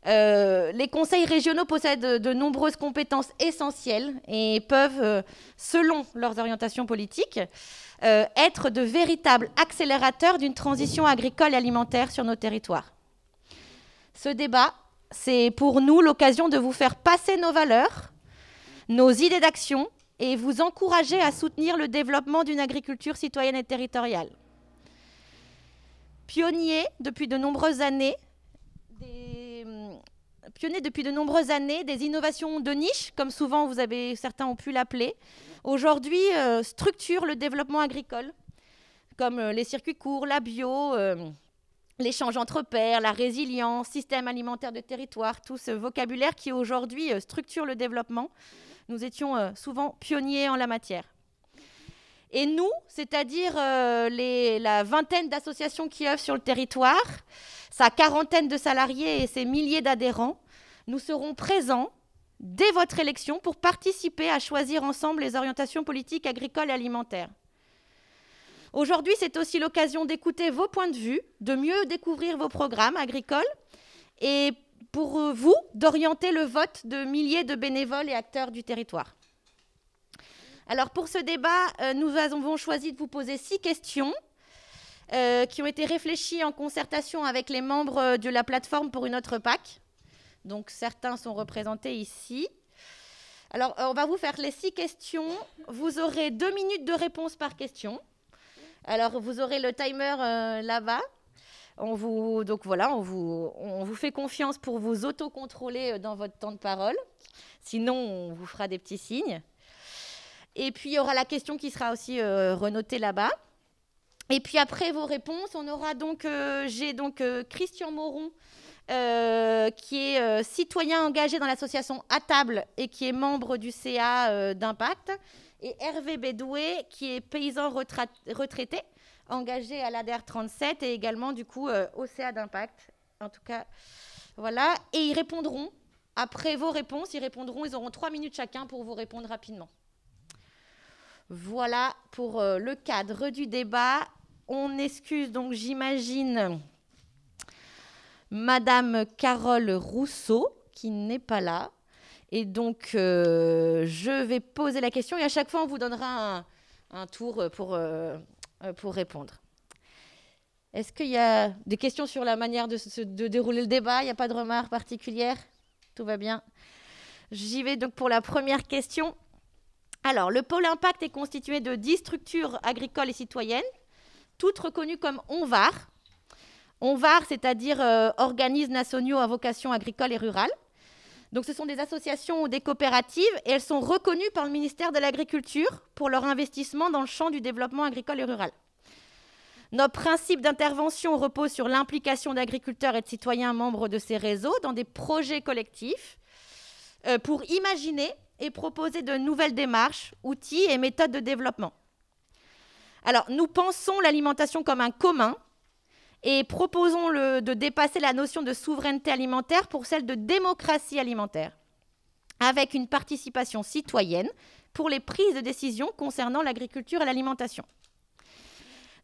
Les conseils régionaux possèdent de nombreuses compétences essentielles et peuvent, selon leurs orientations politiques, être de véritables accélérateurs d'une transition agricole et alimentaire sur nos territoires. Ce débat, c'est pour nous l'occasion de vous faire passer nos valeurs, nos idées d'action et vous encourager à soutenir le développement d'une agriculture citoyenne et territoriale. Pionnier depuis de nombreuses années des innovations de niche, comme souvent certains ont pu l'appeler, aujourd'hui structurent le développement agricole, comme les circuits courts, la bio, l'échange entre pairs, la résilience, système alimentaire de territoire, tout ce vocabulaire qui aujourd'hui structure le développement. Nous étions souvent pionniers en la matière. Et nous, c'est-à-dire la vingtaine d'associations qui œuvrent sur le territoire, sa quarantaine de salariés et ses milliers d'adhérents, nous serons présents dès votre élection pour participer à choisir ensemble les orientations politiques agricoles et alimentaires. Aujourd'hui, c'est aussi l'occasion d'écouter vos points de vue, de mieux découvrir vos programmes agricoles et pour vous, d'orienter le vote de milliers de bénévoles et acteurs du territoire. Alors pour ce débat, nous avons choisi de vous poser 6 questions qui ont été réfléchies en concertation avec les membres de la plateforme pour une autre PAC. Donc certains sont représentés ici. Alors on va vous faire les 6 questions. Vous aurez 2 minutes de réponse par question. Alors vous aurez le timer là-bas. On vous fait confiance pour vous auto-contrôler dans votre temps de parole. Sinon, on vous fera des petits signes. Et puis, il y aura la question qui sera aussi renotée là-bas. Et puis, après vos réponses, on aura donc, j'ai Christian Moron, qui est citoyen engagé dans l'association À Table et qui est membre du CA d'Impact, et Hervé Bédoué, qui est paysan retraité, engagé à l'ADER 37 et également, du coup, au CA d'Impact. En tout cas, voilà. Et ils répondront, après vos réponses, ils auront 3 minutes chacun pour vous répondre rapidement. Voilà pour le cadre du débat. On excuse donc, j'imagine, Madame Carole Rousseau, qui n'est pas là. Et donc, je vais poser la question et à chaque fois, on vous donnera un tour pour répondre. Est-ce qu'il y a des questions sur la manière de dérouler le débat? Il n'y a pas de remarques particulières? Tout va bien. J'y vais donc pour la première question. Alors, le pôle Impact est constitué de 10 structures agricoles et citoyennes, toutes reconnues comme ONVAR. ONVAR, c'est-à-dire organismes nationaux à vocation agricole et rurale. Donc, ce sont des associations ou des coopératives et elles sont reconnues par le ministère de l'Agriculture pour leur investissement dans le champ du développement agricole et rural. Notre principe d'intervention repose sur l'implication d'agriculteurs et de citoyens membres de ces réseaux dans des projets collectifs pour imaginer et proposer de nouvelles démarches, outils et méthodes de développement. Alors, nous pensons l'alimentation comme un commun et proposons de dépasser la notion de souveraineté alimentaire pour celle de démocratie alimentaire, avec une participation citoyenne pour les prises de décision concernant l'agriculture et l'alimentation.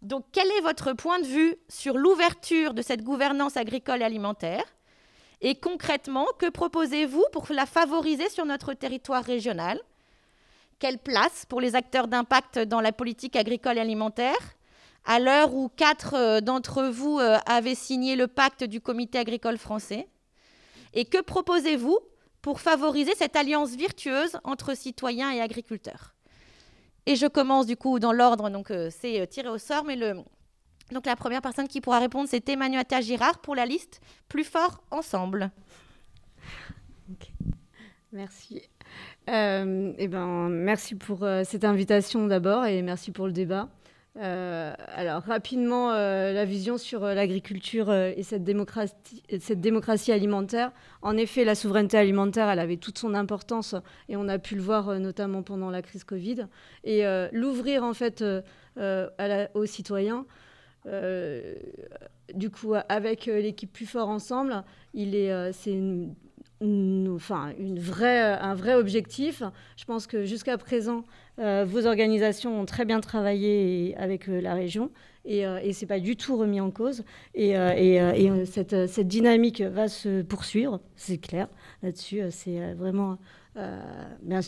Donc, quel est votre point de vue sur l'ouverture de cette gouvernance agricole et alimentaire? Et concrètement, que proposez-vous pour la favoriser sur notre territoire régional? Quelle place pour les acteurs d'impact dans la politique agricole et alimentaire, à l'heure où 4 d'entre vous avaient signé le pacte du Comité agricole français? Et que proposez-vous pour favoriser cette alliance virtueuse entre citoyens et agriculteurs? Et je commence du coup dans l'ordre, donc c'est tiré au sort, mais donc la première personne qui pourra répondre, c'est Emmanuelle Girard pour la liste Plus fort ensemble. Okay. Merci. Merci pour cette invitation d'abord et merci pour le débat. Alors rapidement, la vision sur l'agriculture et cette démocratie alimentaire. En effet, la souveraineté alimentaire, elle avait toute son importance et on a pu le voir notamment pendant la crise Covid. Et l'ouvrir en fait aux citoyens, du coup avec l'équipe Plus fort ensemble, un vrai objectif. Je pense que jusqu'à présent, vos organisations ont très bien travaillé avec la région et ce n'est pas du tout remis en cause. Et cette dynamique va se poursuivre, c'est clair. Là-dessus, c'est vraiment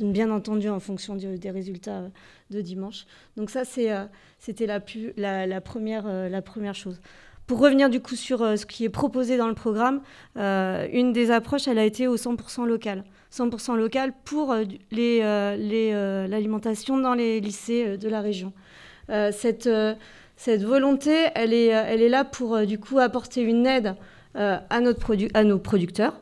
bien entendu en fonction des résultats de dimanche. Donc ça, c'était la première chose. Pour revenir du coup sur ce qui est proposé dans le programme, une des approches, elle a été au 100% local. 100% local pour l'alimentation dans les lycées de la région. Cette volonté, elle est là pour du coup apporter une aide à nos producteurs.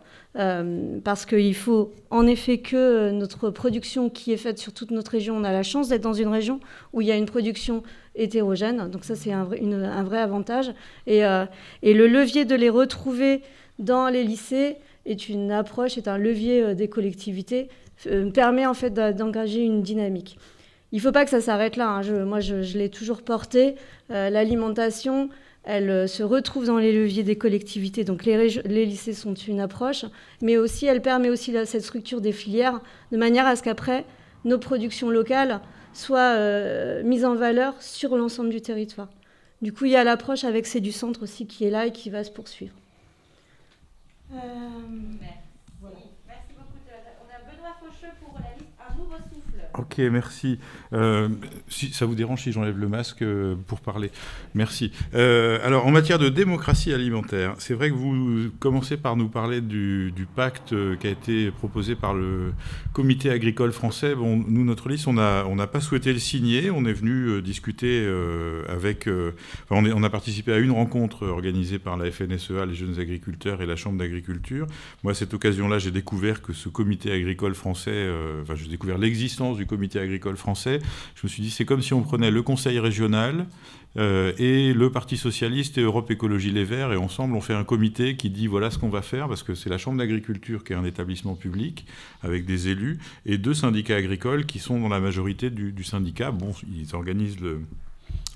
Parce qu'il faut en effet que notre production qui est faite sur toute notre région, on a la chance d'être dans une région où il y a une production hétérogène, donc ça c'est un vrai avantage, et le levier de les retrouver dans les lycées est un levier des collectivités, permet en fait d'engager une dynamique. Il ne faut pas que ça s'arrête là, hein. Moi je l'ai toujours porté, l'alimentation, elle se retrouve dans les leviers des collectivités. Donc les lycées sont une approche, mais aussi elle permet aussi cette structure des filières de manière à ce qu'après, nos productions locales soient mises en valeur sur l'ensemble du territoire. Du coup, il y a l'approche avec C'est du Centre aussi qui est là et qui va se poursuivre. Voilà. Merci beaucoup. On a Benoît Faucheux pour la liste Un nouveau souffle. Ok, merci. Si ça vous dérange si j'enlève le masque pour parler. Merci. Alors, en matière de démocratie alimentaire, c'est vrai que vous commencez par nous parler du pacte qui a été proposé par le Comité agricole français. Bon, nous, notre liste, on n'a pas souhaité le signer. On est venu discuter avec... on a participé à une rencontre organisée par la FNSEA, les jeunes agriculteurs et la Chambre d'agriculture. Moi, à cette occasion-là, j'ai découvert que ce Comité agricole français... j'ai découvert l'existence du Comité agricole français. Je me suis dit, c'est comme si on prenait le Conseil régional et le Parti socialiste et Europe Écologie Les Verts, et ensemble on fait un comité qui dit voilà ce qu'on va faire, parce que c'est la Chambre d'agriculture qui est un établissement public avec des élus et 2 syndicats agricoles qui sont dans la majorité du syndicat. Bon, ils organisent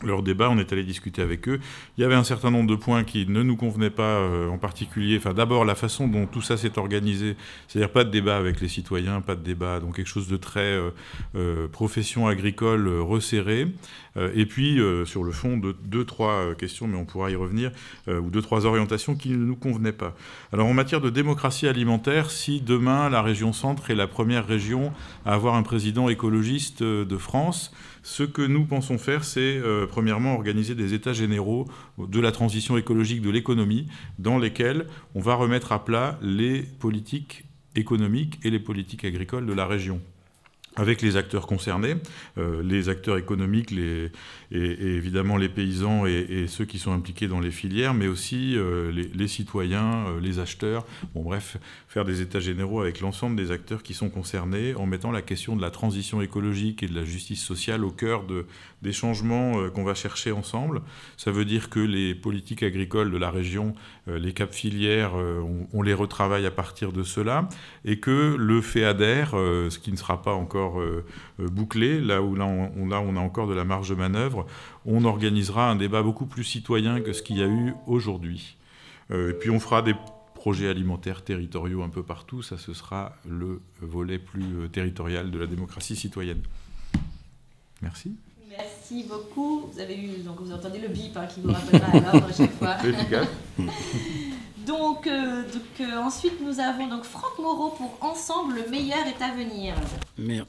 leur débat, on est allé discuter avec eux. Il y avait un certain nombre de points qui ne nous convenaient pas en particulier. Enfin, d'abord, la façon dont tout ça s'est organisé, c'est-à-dire pas de débat avec les citoyens, pas de débat, donc quelque chose de très profession agricole resserré. Et puis, sur le fond, 2-3 questions, mais on pourra y revenir, ou 2-3 orientations qui ne nous convenaient pas. Alors, en matière de démocratie alimentaire, si demain, la région Centre est la première région à avoir un président écologiste de France, ce que nous pensons faire, c'est premièrement organiser des états généraux de la transition écologique de l'économie, dans lesquels on va remettre à plat les politiques économiques et les politiques agricoles de la région, avec les acteurs concernés, les acteurs économiques et évidemment les paysans et ceux qui sont impliqués dans les filières, mais aussi les citoyens, les acheteurs. Bon, bref, faire des états généraux avec l'ensemble des acteurs qui sont concernés, en mettant la question de la transition écologique et de la justice sociale au cœur des changements qu'on va chercher ensemble. Ça veut dire que les politiques agricoles de la région, les caps filières, on les retravaille à partir de cela, et que le FEADER, ce qui ne sera pas encore bouclé, là où on a encore de la marge de manœuvre, on organisera un débat beaucoup plus citoyen que ce qu'il y a eu aujourd'hui. Et puis on fera des projets alimentaires territoriaux un peu partout, ça ce sera le volet plus territorial de la démocratie citoyenne. Merci. Merci beaucoup. Vous avez entendu le bip qui vous rappellera à l'ordre à chaque fois. C'est efficace. Donc, ensuite, nous avons donc Franck Moreau pour Ensemble, le meilleur est à venir.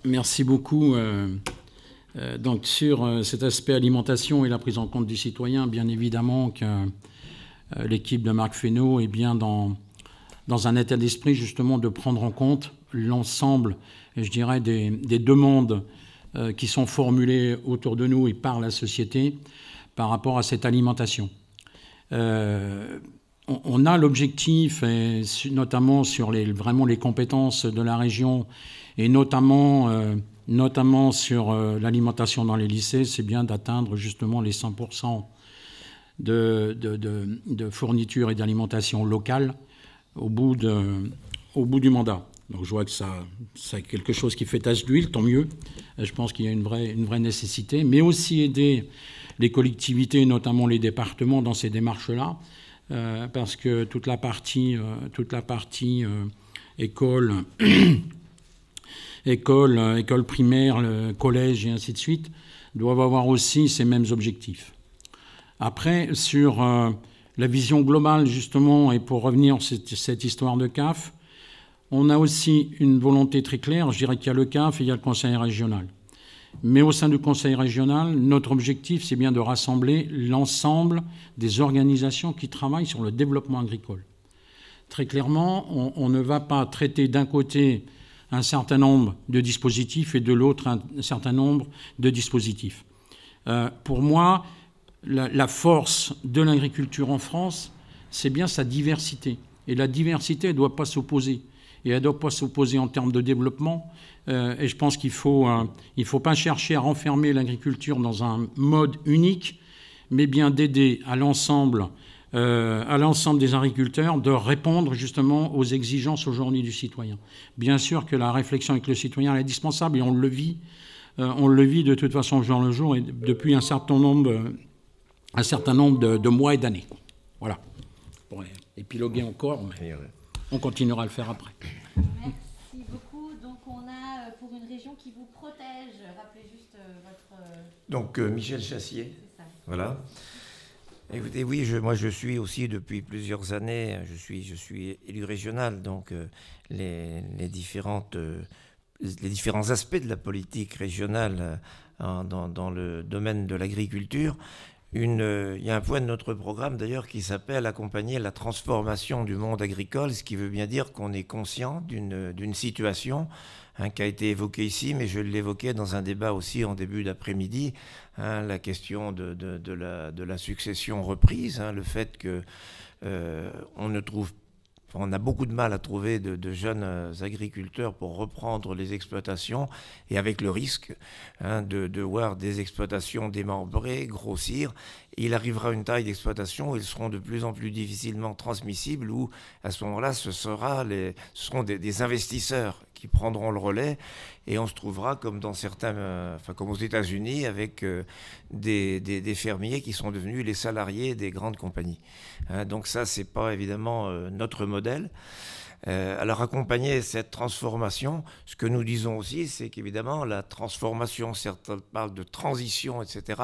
Merci beaucoup. Donc, sur cet aspect alimentation et la prise en compte du citoyen, bien évidemment que l'équipe de Marc Fesneau est bien dans un état d'esprit justement de prendre en compte l'ensemble, je dirais, des demandes qui sont formulées autour de nous et par la société par rapport à cette alimentation. On a l'objectif, notamment sur vraiment les compétences de la région, et notamment sur l'alimentation dans les lycées, c'est bien d'atteindre justement les 100% de fourniture et d'alimentation locale au bout du mandat. Donc je vois que ça c'est quelque chose qui fait tache d'huile, tant mieux. Je pense qu'il y a une vraie nécessité, mais aussi aider les collectivités, notamment les départements, dans ces démarches-là, parce que toute la partie école, école primaire, le collège et ainsi de suite, doivent avoir aussi ces mêmes objectifs. Après, sur la vision globale, justement, et pour revenir sur cette histoire de CAF, on a aussi une volonté très claire. Je dirais qu'il y a le CAF et il y a le conseil régional. Mais au sein du conseil régional, notre objectif, c'est bien de rassembler l'ensemble des organisations qui travaillent sur le développement agricole. Très clairement, on ne va pas traiter d'un côté un certain nombre de dispositifs et de l'autre un certain nombre de dispositifs. Pour moi, la force de l'agriculture en France, c'est bien sa diversité. Et la diversité, elle ne doit pas s'opposer. Et elle ne doit pas s'opposer en termes de développement. Et je pense qu'il ne faut pas chercher à renfermer l'agriculture dans un mode unique, mais bien d'aider à l'ensemble des agriculteurs de répondre justement aux exigences aujourd'hui du citoyen. Bien sûr que la réflexion avec le citoyen est indispensable et on le vit de toute façon jour le jour et depuis un certain nombre de mois et d'années. Voilà. Pour épiloguer encore, mais on continuera à le faire après. Merci beaucoup. Donc on a pour une région qui vous protège, rappelez juste votre... Donc Michel Chassier, voilà. Écoutez, oui, moi je suis aussi depuis plusieurs années, je suis élu régional, donc les différents aspects de la politique régionale dans le domaine de l'agriculture. Il y a un point de notre programme d'ailleurs qui s'appelle « Accompagner la transformation du monde agricole », ce qui veut bien dire qu'on est conscient d'une situation qui a été évoquée ici, mais je l'évoquais dans un débat aussi en début d'après-midi, la question de la succession reprise, le fait que on a beaucoup de mal à trouver de jeunes agriculteurs pour reprendre les exploitations et avec le risque de voir des exploitations démembrées, grossir. Et il arrivera une taille d'exploitation où ils seront de plus en plus difficilement transmissibles, où à ce moment-là, ce seront des investisseurs qui prendront le relais et on se trouvera comme comme aux États-Unis avec des fermiers qui sont devenus les salariés des grandes compagnies. Donc ça, c'est pas évidemment notre modèle. Alors accompagner cette transformation, ce que nous disons aussi, c'est qu'évidemment la transformation, certains parlent de transition, etc.,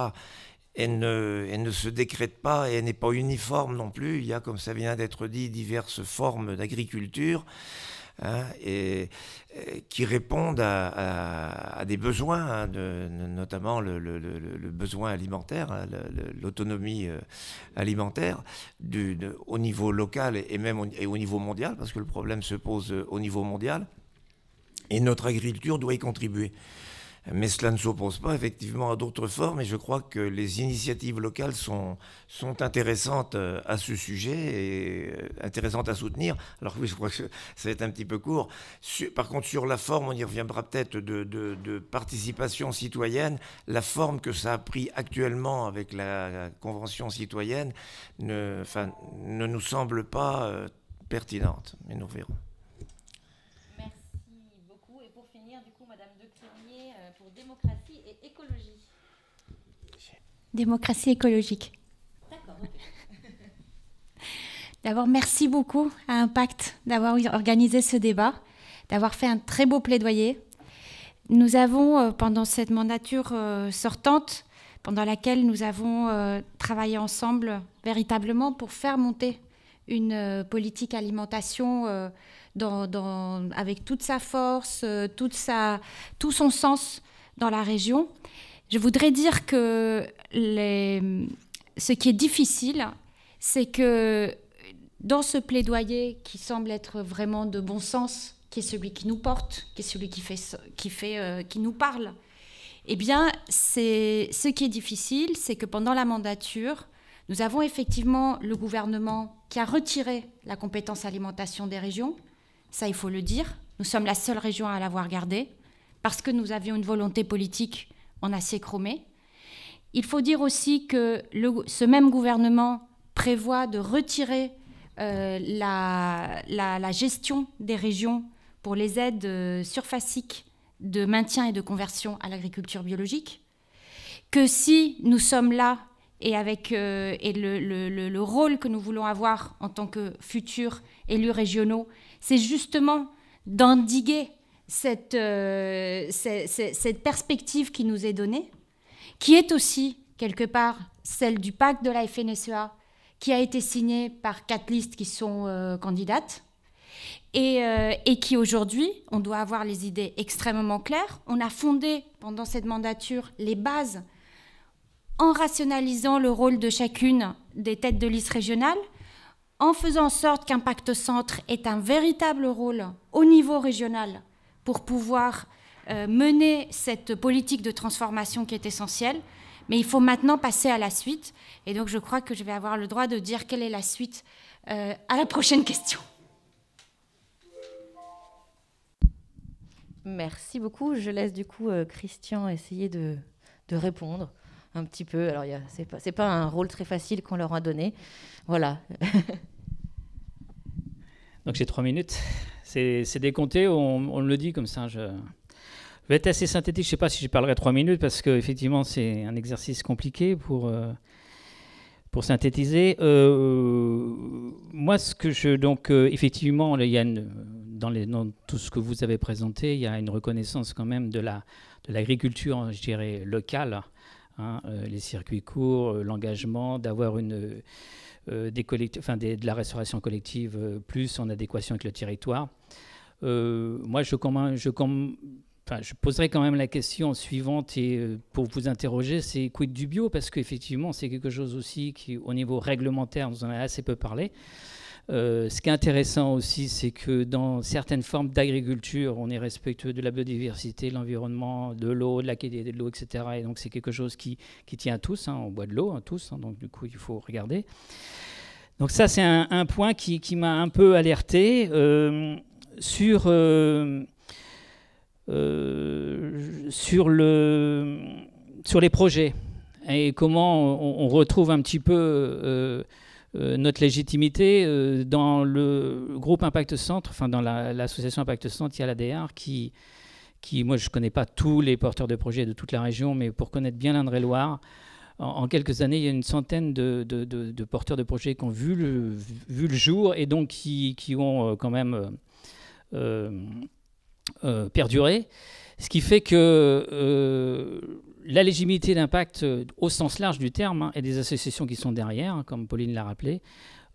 elle ne se décrète pas et elle n'est pas uniforme non plus. Il y a, comme ça vient d'être dit, diverses formes d'agriculture et qui répondent à des besoins, notamment le besoin alimentaire, l'autonomie alimentaire au niveau local et même au niveau mondial, parce que le problème se pose au niveau mondial. Et notre agriculture doit y contribuer. Mais cela ne s'oppose pas effectivement à d'autres formes et je crois que les initiatives locales sont intéressantes à ce sujet et intéressantes à soutenir. Alors oui, je crois que ça va être un petit peu court. Par contre, sur la forme, on y reviendra peut-être de participation citoyenne. La forme que ça a pris actuellement avec la Convention citoyenne ne nous semble pas pertinente, mais nous verrons. Démocratie et écologie. Démocratie écologique. D'accord. Okay. D'abord, merci beaucoup à Impact d'avoir organisé ce débat, d'avoir fait un très beau plaidoyer. Nous avons, pendant cette mandature sortante, pendant laquelle nous avons travaillé ensemble véritablement pour faire monter une politique alimentation avec toute sa force, tout son sens dans la région. Je voudrais dire que ce qui est difficile, c'est que dans ce plaidoyer qui semble être vraiment de bon sens, qui est celui qui nous porte, qui est celui qui nous parle, eh bien, ce qui est difficile, c'est que pendant la mandature, nous avons effectivement le gouvernement qui a retiré la compétence alimentation des régions. Ça, il faut le dire. Nous sommes la seule région à l'avoir gardée, parce que nous avions une volonté politique en acier chromé. Il faut dire aussi que ce même gouvernement prévoit de retirer la gestion des régions pour les aides surfaciques de maintien et de conversion à l'agriculture biologique, que si nous sommes là et avec le rôle que nous voulons avoir en tant que futurs élus régionaux, c'est justement d'endiguer cette perspective qui nous est donnée, qui est aussi, quelque part, celle du pacte de la FNSEA, qui a été signé par 4 listes qui sont candidates, et qui aujourd'hui, on doit avoir les idées extrêmement claires. On a fondé, pendant cette mandature, les bases en rationalisant le rôle de chacune des têtes de liste régionales, en faisant en sorte qu'un pacte centre ait un véritable rôle au niveau régional pour pouvoir mener cette politique de transformation qui est essentielle. Mais il faut maintenant passer à la suite. Et donc, je crois que je vais avoir le droit de dire quelle est la suite à la prochaine question. Merci beaucoup. Je laisse du coup Christian essayer de répondre un petit peu. Alors, c'est pas un rôle très facile qu'on leur a donné. Voilà. Donc, j'ai 3 minutes. C'est décompté, on le dit comme ça. Je vais être assez synthétique. Je ne sais pas si je parlerai 3 minutes parce qu'effectivement, c'est un exercice compliqué pour synthétiser. Moi, effectivement, il y a dans tout ce que vous avez présenté, il y a une reconnaissance quand même de l'agriculture, je dirais, locale. Les circuits courts, l'engagement, d'avoir de la restauration collective plus en adéquation avec le territoire. Moi, je poserai quand même la question suivante pour vous interroger, c'est quid du bio? Parce qu'effectivement, c'est quelque chose aussi qui, au niveau réglementaire, nous en a assez peu parlé. Ce qui est intéressant aussi, c'est que dans certaines formes d'agriculture, on est respectueux de la biodiversité, de l'environnement, de l'eau, de la qualité de l'eau, etc. Et donc, c'est quelque chose qui tient à tous. On boit de l'eau, tous. Donc, du coup, il faut regarder. Donc, ça, c'est un point qui m'a un peu alerté sur les projets et comment on retrouve un petit peu notre légitimité dans le groupe Impact Centre, enfin dans l'association Impact Centre. Il y a l'ADR qui moi je ne connais pas tous les porteurs de projets de toute la région, mais pour connaître bien l'Indre-et-Loire, en quelques années, il y a une centaine de porteurs de projets qui ont vu le jour et donc qui ont quand même perdurer, ce qui fait que la légitimité d'impact au sens large du terme, et des associations qui sont derrière, comme Pauline l'a rappelé,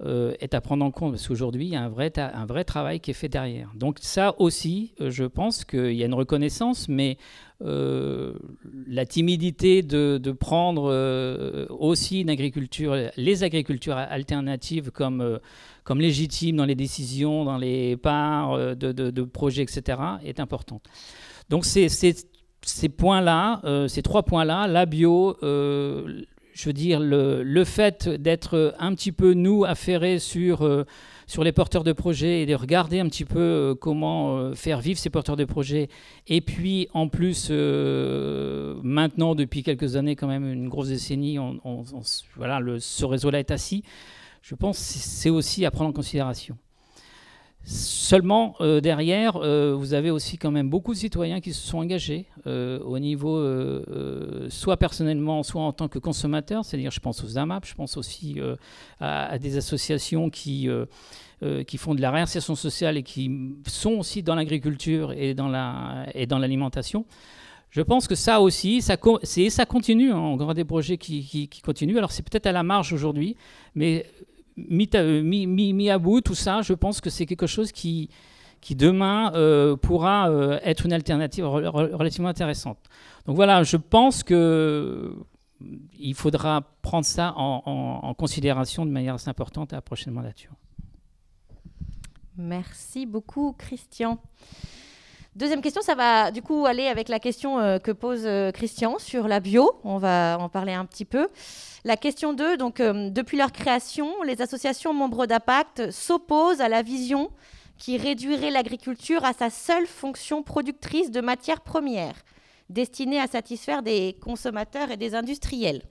est à prendre en compte, parce qu'aujourd'hui, il y a un vrai travail qui est fait derrière. Donc ça aussi, je pense qu'il y a une reconnaissance, mais la timidité de prendre aussi les agricultures alternatives comme légitimes dans les décisions, dans les parts de projets, etc., est importante. Donc ces points-là, ces 3 points-là, la bio, je veux dire, le fait d'être un petit peu, nous, affairés sur les porteurs de projets et de regarder un petit peu comment faire vivre ces porteurs de projets. Et puis, en plus, maintenant, depuis quelques années, quand même, une grosse décennie, ce réseau-là est assis. Je pense que c'est aussi à prendre en considération. Seulement, derrière, vous avez aussi quand même beaucoup de citoyens qui se sont engagés au niveau, soit personnellement, soit en tant que consommateurs. C'est-à-dire, je pense aux AMAP, je pense aussi à des associations qui font de la réinsertion sociale et qui sont aussi dans l'agriculture et dans l'alimentation. Je pense que ça aussi, ça continue. On aura des projets qui continuent. Alors, c'est peut-être à la marge aujourd'hui, mais mis à bout, tout ça, je pense que c'est quelque chose qui demain pourra être une alternative relativement intéressante. Donc voilà, je pense qu'il faudra prendre ça en considération de manière assez importante à la prochaine mandature. Merci beaucoup, Christian. Deuxième question, ça va du coup aller avec la question que pose Christian sur la bio. On va en parler un petit peu. La question 2, donc depuis leur création, les associations membres d'Impact s'opposent à la vision qui réduirait l'agriculture à sa seule fonction productrice de matières premières, destinée à satisfaire des consommateurs et des industriels.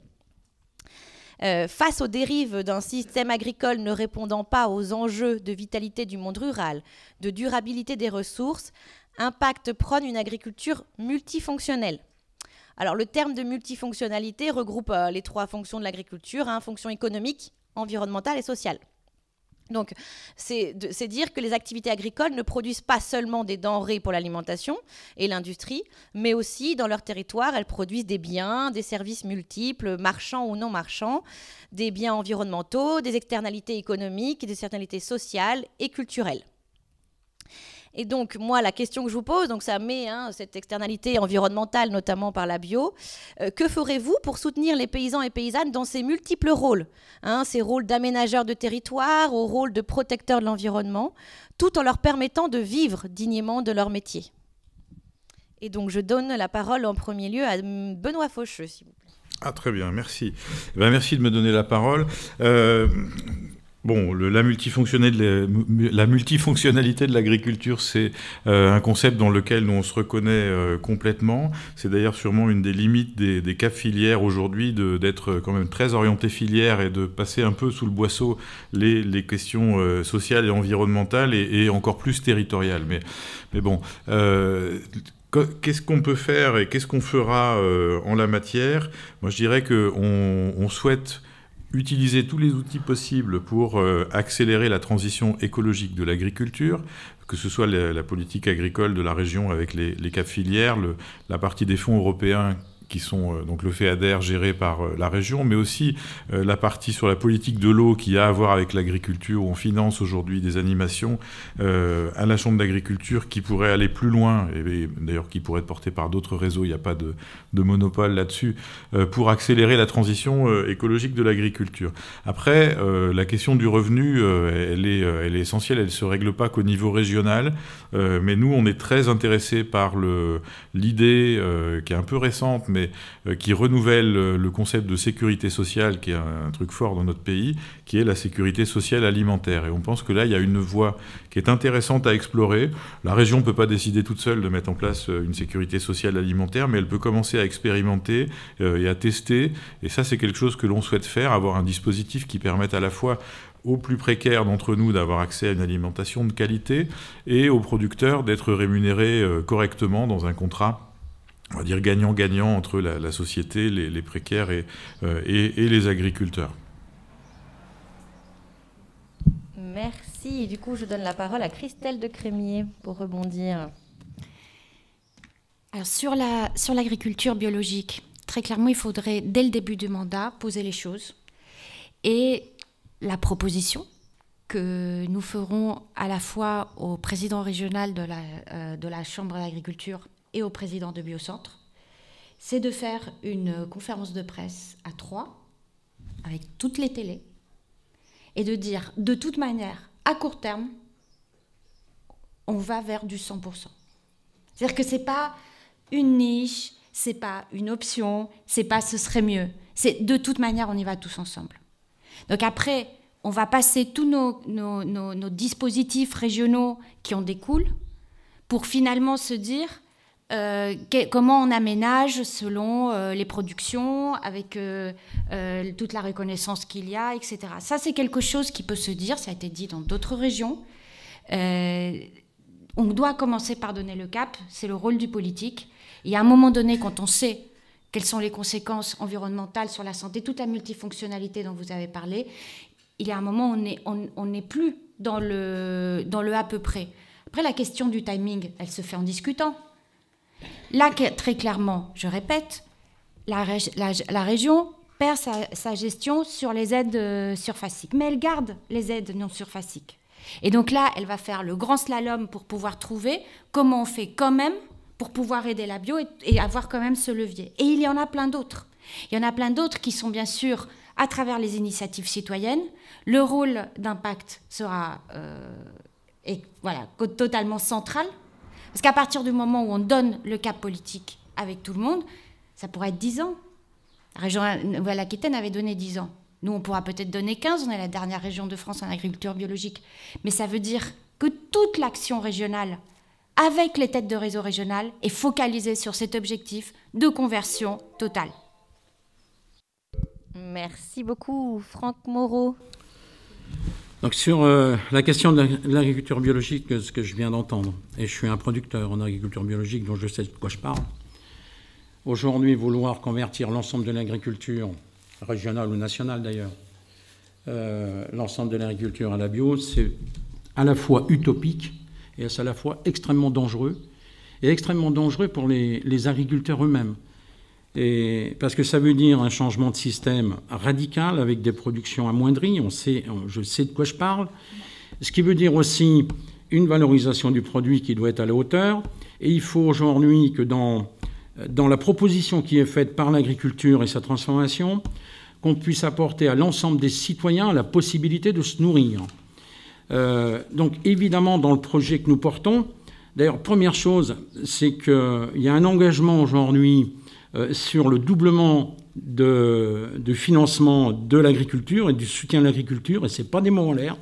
Face aux dérives d'un système agricole ne répondant pas aux enjeux de vitalité du monde rural, de durabilité des ressources, Impact prône une agriculture multifonctionnelle. Alors, le terme de multifonctionnalité regroupe les 3 fonctions de l'agriculture, fonction économique, environnementale et sociale. Donc, c'est dire que les activités agricoles ne produisent pas seulement des denrées pour l'alimentation et l'industrie, mais aussi dans leur territoire, elles produisent des biens, des services multiples, marchands ou non marchands, des biens environnementaux, des externalités économiques, des externalités sociales et culturelles. Et donc, moi, la question que je vous pose, donc ça met cette externalité environnementale, notamment par la bio. Que ferez-vous pour soutenir les paysans et paysannes dans ces multiples rôles, ces rôles d'aménageurs de territoire, au rôle de protecteurs de l'environnement, tout en leur permettant de vivre dignement de leur métier? Et donc, je donne la parole en premier lieu à Benoît Faucheux, s'il vous plaît. Ah, très bien, merci. Merci de me donner la parole. Bon, la multifonctionnalité de l'agriculture, c'est un concept dans lequel nous, on se reconnaît complètement. C'est d'ailleurs sûrement une des limites des CAP filières aujourd'hui, d'être quand même très orienté filière et de passer un peu sous le boisseau les questions sociales et environnementales et encore plus territoriales. Mais bon... qu'est-ce qu'on peut faire et qu'est-ce qu'on fera en la matière? Moi, je dirais qu'on souhaite utiliser tous les outils possibles pour accélérer la transition écologique de l'agriculture, que ce soit la politique agricole de la région avec les CAP filières, la partie des fonds européens qui sont donc le FEADER géré par la région, mais aussi la partie sur la politique de l'eau qui a à voir avec l'agriculture, où on finance aujourd'hui des animations à la Chambre d'agriculture qui pourraient aller plus loin, et d'ailleurs qui pourraient être portées par d'autres réseaux, il n'y a pas de monopole là-dessus, pour accélérer la transition écologique de l'agriculture. Après, la question du revenu, elle est essentielle, elle ne se règle pas qu'au niveau régional, mais nous, on est très intéressés par l'idée qui est un peu récente, mais qui renouvelle le concept de sécurité sociale, qui est un truc fort dans notre pays, qui est la sécurité sociale alimentaire. Et on pense que là, il y a une voie qui est intéressante à explorer. La région ne peut pas décider toute seule de mettre en place une sécurité sociale alimentaire, mais elle peut commencer à expérimenter et à tester. Et ça, c'est quelque chose que l'on souhaite faire, avoir un dispositif qui permette à la fois aux plus précaires d'entre nous d'avoir accès à une alimentation de qualité et aux producteurs d'être rémunérés correctement dans un contrat, on va dire gagnant-gagnant entre la société, les précaires et les agriculteurs. Merci. Et du coup, je donne la parole à Christelle de Crémier pour rebondir. Alors, sur l'agriculture biologique, très clairement, il faudrait, dès le début du mandat, poser les choses. Et la proposition que nous ferons à la fois au président régional de la Chambre d'agriculture et au président de Biocentre, c'est de faire une conférence de presse à 3, avec toutes les télés, et de dire, de toute manière, à court terme, on va vers du 100%. C'est-à-dire que ce n'est pas une niche, ce n'est pas une option, c'est pas ce serait mieux. C'est de toute manière, on y va tous ensemble. Donc après, on va passer tous nos dispositifs régionaux qui en découlent pour finalement se dire comment on aménage selon les productions, avec toute la reconnaissance qu'il y a, etc. Ça, c'est quelque chose qui peut se dire, ça a été dit dans d'autres régions. On doit commencer par donner le cap, c'est le rôle du politique. Et à un moment donné, quand on sait quelles sont les conséquences environnementales sur la santé, toute la multifonctionnalité dont vous avez parlé, il y a un moment où on n'est plus dans le à peu près. Après, la question du timing, elle se fait en discutant. Là, très clairement, je répète, la région perd sa gestion sur les aides surfaciques, mais elle garde les aides non surfaciques. Et donc là, elle va faire le grand slalom pour pouvoir trouver comment on fait quand même pour pouvoir aider la bio et avoir quand même ce levier. Et il y en a plein d'autres. Il y en a plein d'autres qui sont bien sûr à travers les initiatives citoyennes. Le rôle d'impact sera totalement central. Parce qu'à partir du moment où on donne le cap politique avec tout le monde, ça pourrait être 10 ans. La région Nouvelle-Aquitaine avait donné 10 ans. Nous, on pourra peut-être donner 15, on est la dernière région de France en agriculture biologique. Mais ça veut dire que toute l'action régionale, avec les têtes de réseau régional, est focalisée sur cet objectif de conversion totale. Merci beaucoup, Franck Moreau. Donc sur la question de l'agriculture biologique, ce que je viens d'entendre, et je suis un producteur en agriculture biologique, donc je sais de quoi je parle. Aujourd'hui, vouloir convertir l'ensemble de l'agriculture, régionale ou nationale d'ailleurs, l'ensemble de l'agriculture à la bio, c'est à la fois utopique et c'est à la fois extrêmement dangereux, et extrêmement dangereux pour les agriculteurs eux-mêmes. Et parce que ça veut dire un changement de système radical avec des productions amoindries, je sais de quoi je parle, ce qui veut dire aussi une valorisation du produit qui doit être à la hauteur, et il faut aujourd'hui que dans la proposition qui est faite par l'agriculture et sa transformation, qu'on puisse apporter à l'ensemble des citoyens la possibilité de se nourrir. Donc évidemment, dans le projet que nous portons, d'ailleurs, première chose, c'est qu'il y a un engagement aujourd'hui sur le doublement de financement de l'agriculture et du soutien de l'agriculture, et ce n'est pas des mots en l'air.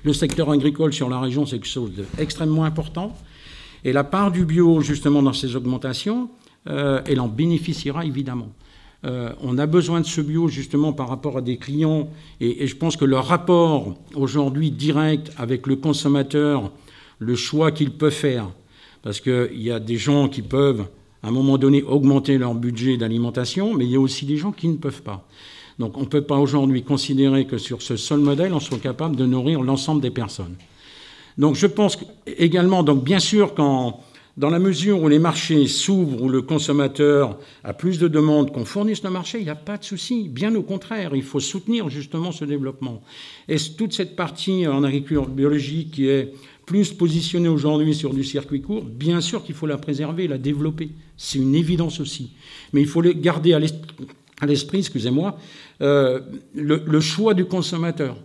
Le secteur agricole sur la région, c'est quelque chose d'extrêmement important. Et la part du bio, justement, dans ces augmentations, elle en bénéficiera évidemment. On a besoin de ce bio, justement, par rapport à des clients. Et je pense que le rapport, aujourd'hui, direct avec le consommateur, le choix qu'il peut faire, parce qu'il y a des gens qui peuvent, à un moment donné, augmenter leur budget d'alimentation, mais il y a aussi des gens qui ne peuvent pas. Donc on ne peut pas aujourd'hui considérer que sur ce seul modèle, on soit capable de nourrir l'ensemble des personnes. Donc je pense également, donc bien sûr, dans la mesure où les marchés s'ouvrent, où le consommateur a plus de demandes, qu'on fournisse le marché, il n'y a pas de souci. Bien au contraire, il faut soutenir justement ce développement. Et toute cette partie en agriculture biologique qui est plus positionnée aujourd'hui sur du circuit court, bien sûr qu'il faut la préserver et la développer. C'est une évidence aussi. Mais il faut garder à l'esprit, excusez-moi, le choix du consommateur.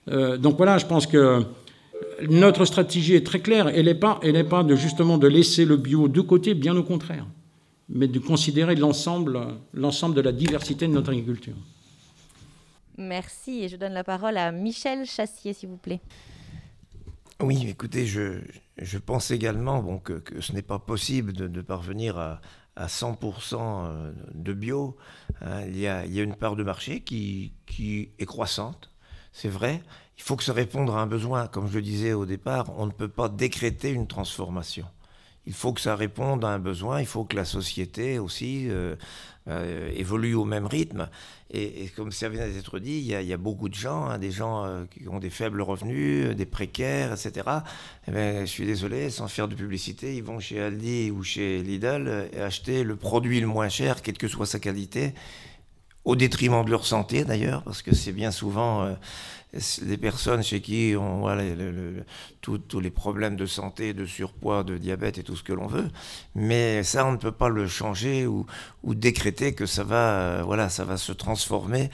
Donc voilà, je pense que notre stratégie est très claire. Elle n'est pas justement de laisser le bio de côté, bien au contraire, mais de considérer l'ensemble de la diversité de notre agriculture. Merci. Et je donne la parole à Michel Chassier, s'il vous plaît. Oui, écoutez, je pense également que ce n'est pas possible de parvenir à 100% de bio. Il y a une part de marché qui est croissante, c'est vrai. Il faut que ça réponde à un besoin. Comme je le disais au départ, on ne peut pas décréter une transformation. Il faut que ça réponde à un besoin, il faut que la société aussi évolue au même rythme. Et comme ça vient d'être dit, il y a beaucoup de gens, des gens qui ont des faibles revenus, des précaires, etc. Eh bien, je suis désolé, sans faire de publicité, ils vont chez Aldi ou chez Lidl et acheter le produit le moins cher, quelle que soit sa qualité, au détriment de leur santé d'ailleurs, parce que c'est bien souvent des personnes chez qui on voit tous les problèmes de santé, de surpoids, de diabète et tout ce que l'on veut. Mais ça, on ne peut pas le changer ou décréter que ça va se transformer.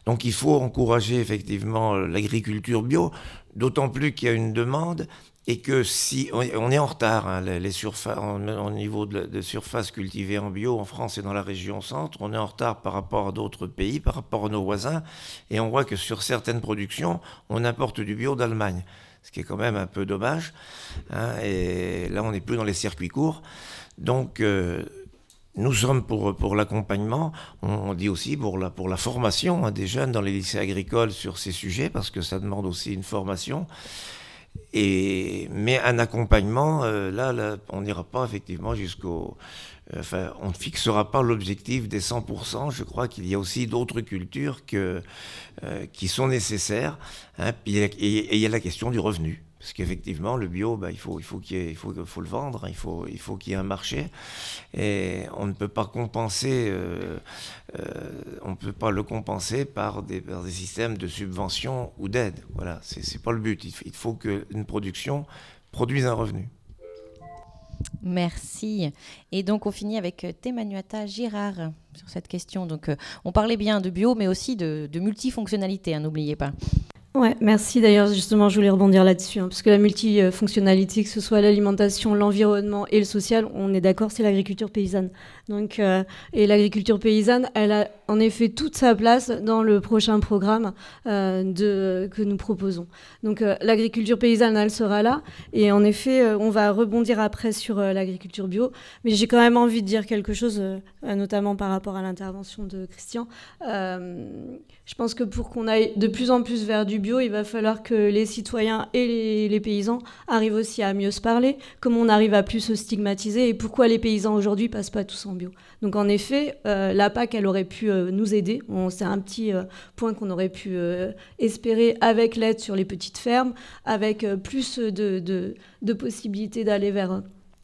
Donc il faut encourager effectivement l'agriculture bio, d'autant plus qu'il y a une demande. Et que si on est en retard, au niveau de surface cultivée en bio en France et dans la région centre, on est en retard par rapport à d'autres pays, par rapport à nos voisins, et on voit que sur certaines productions, on importe du bio d'Allemagne, ce qui est quand même un peu dommage. Et là, on n'est plus dans les circuits courts. Donc, nous sommes pour l'accompagnement, on dit aussi pour la formation des jeunes dans les lycées agricoles sur ces sujets, parce que ça demande aussi une formation. Mais un accompagnement, là, on n'ira pas effectivement jusqu'au... on ne fixera pas l'objectif des 100%. Je crois qu'il y a aussi d'autres cultures qui sont nécessaires. Et il y a la question du revenu. Parce qu'effectivement, le bio, il faut le vendre, il faut qu'il y ait un marché. Et on ne peut pas compenser, le compenser par des systèmes de subvention ou d'aide. Voilà, c'est pas le but. Il faut qu'une production produise un revenu. Merci. Et donc, on finit avec Temanuata Girard sur cette question. Donc, on parlait bien de bio, mais aussi de multifonctionnalité, n'oubliez pas. Ouais, merci. D'ailleurs, justement, je voulais rebondir là-dessus, parce que la multifonctionnalité, que ce soit l'alimentation, l'environnement et le social, on est d'accord, c'est l'agriculture paysanne. Donc, et l'agriculture paysanne, elle a en effet toute sa place dans le prochain programme que nous proposons. Donc, l'agriculture paysanne, elle sera là. Et en effet, on va rebondir après sur l'agriculture bio. Mais j'ai quand même envie de dire quelque chose, notamment par rapport à l'intervention de Christian. Je pense que pour qu'on aille de plus en plus vers du bio, il va falloir que les citoyens et les paysans arrivent aussi à mieux se parler, comme on arrive à plus se stigmatiser et pourquoi les paysans aujourd'hui passent pas tous en bio. Donc en effet, la PAC, elle aurait pu nous aider. C'est un petit point qu'on aurait pu espérer avec l'aide sur les petites fermes, avec plus de possibilités d'aller vers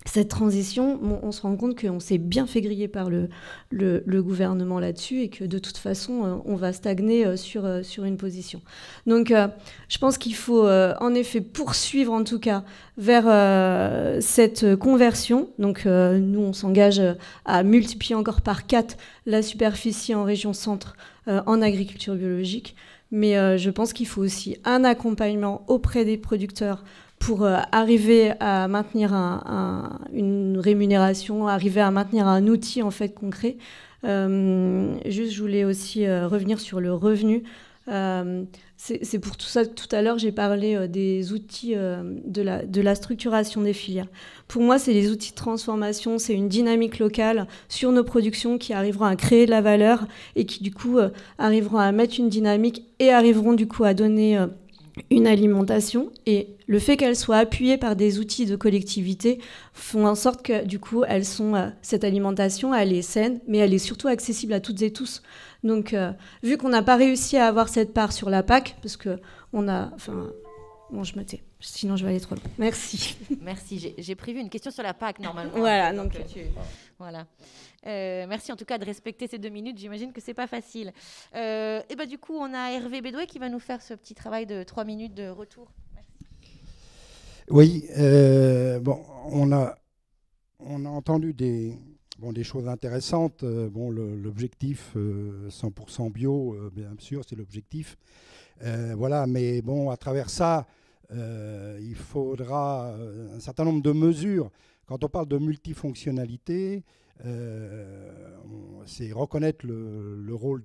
cette transition. On se rend compte qu'on s'est bien fait griller par le gouvernement là-dessus et que de toute façon, on va stagner sur une position. Donc, je pense qu'il faut en effet poursuivre en tout cas vers cette conversion. Donc, nous, on s'engage à multiplier encore par 4 la superficie en région centre en agriculture biologique. Mais je pense qu'il faut aussi un accompagnement auprès des producteurs pour arriver à maintenir une rémunération, arriver à maintenir un outil en fait concret. Juste, je voulais aussi revenir sur le revenu. C'est pour tout ça que tout à l'heure, j'ai parlé des outils de la structuration des filières. Pour moi, c'est les outils de transformation, c'est une dynamique locale sur nos productions qui arriveront à créer de la valeur et qui, du coup, arriveront à mettre une dynamique et arriveront, du coup, à donner une alimentation. Et le fait qu'elles soient appuyées par des outils de collectivité font en sorte que, du coup, cette alimentation, elle est saine, mais elle est surtout accessible à toutes et tous. Donc, vu qu'on n'a pas réussi à avoir cette part sur la PAC, parce qu'on a... Enfin, bon, je me tais, sinon je vais aller trop loin. Merci. Merci. J'ai prévu une question sur la PAC, normalement. Voilà, donc... Voilà. Merci en tout cas de respecter ces 2 minutes. J'imagine que c'est pas facile. Et ben du coup, on a Hervé Bédoué qui va nous faire ce petit travail de 3 minutes de retour. Merci. Oui. Bon, on a entendu des choses intéressantes. L'objectif 100% bio, bien sûr, c'est l'objectif. Voilà, mais bon, à travers ça, il faudra un certain nombre de mesures. Quand on parle de multifonctionnalité, c'est reconnaître le rôle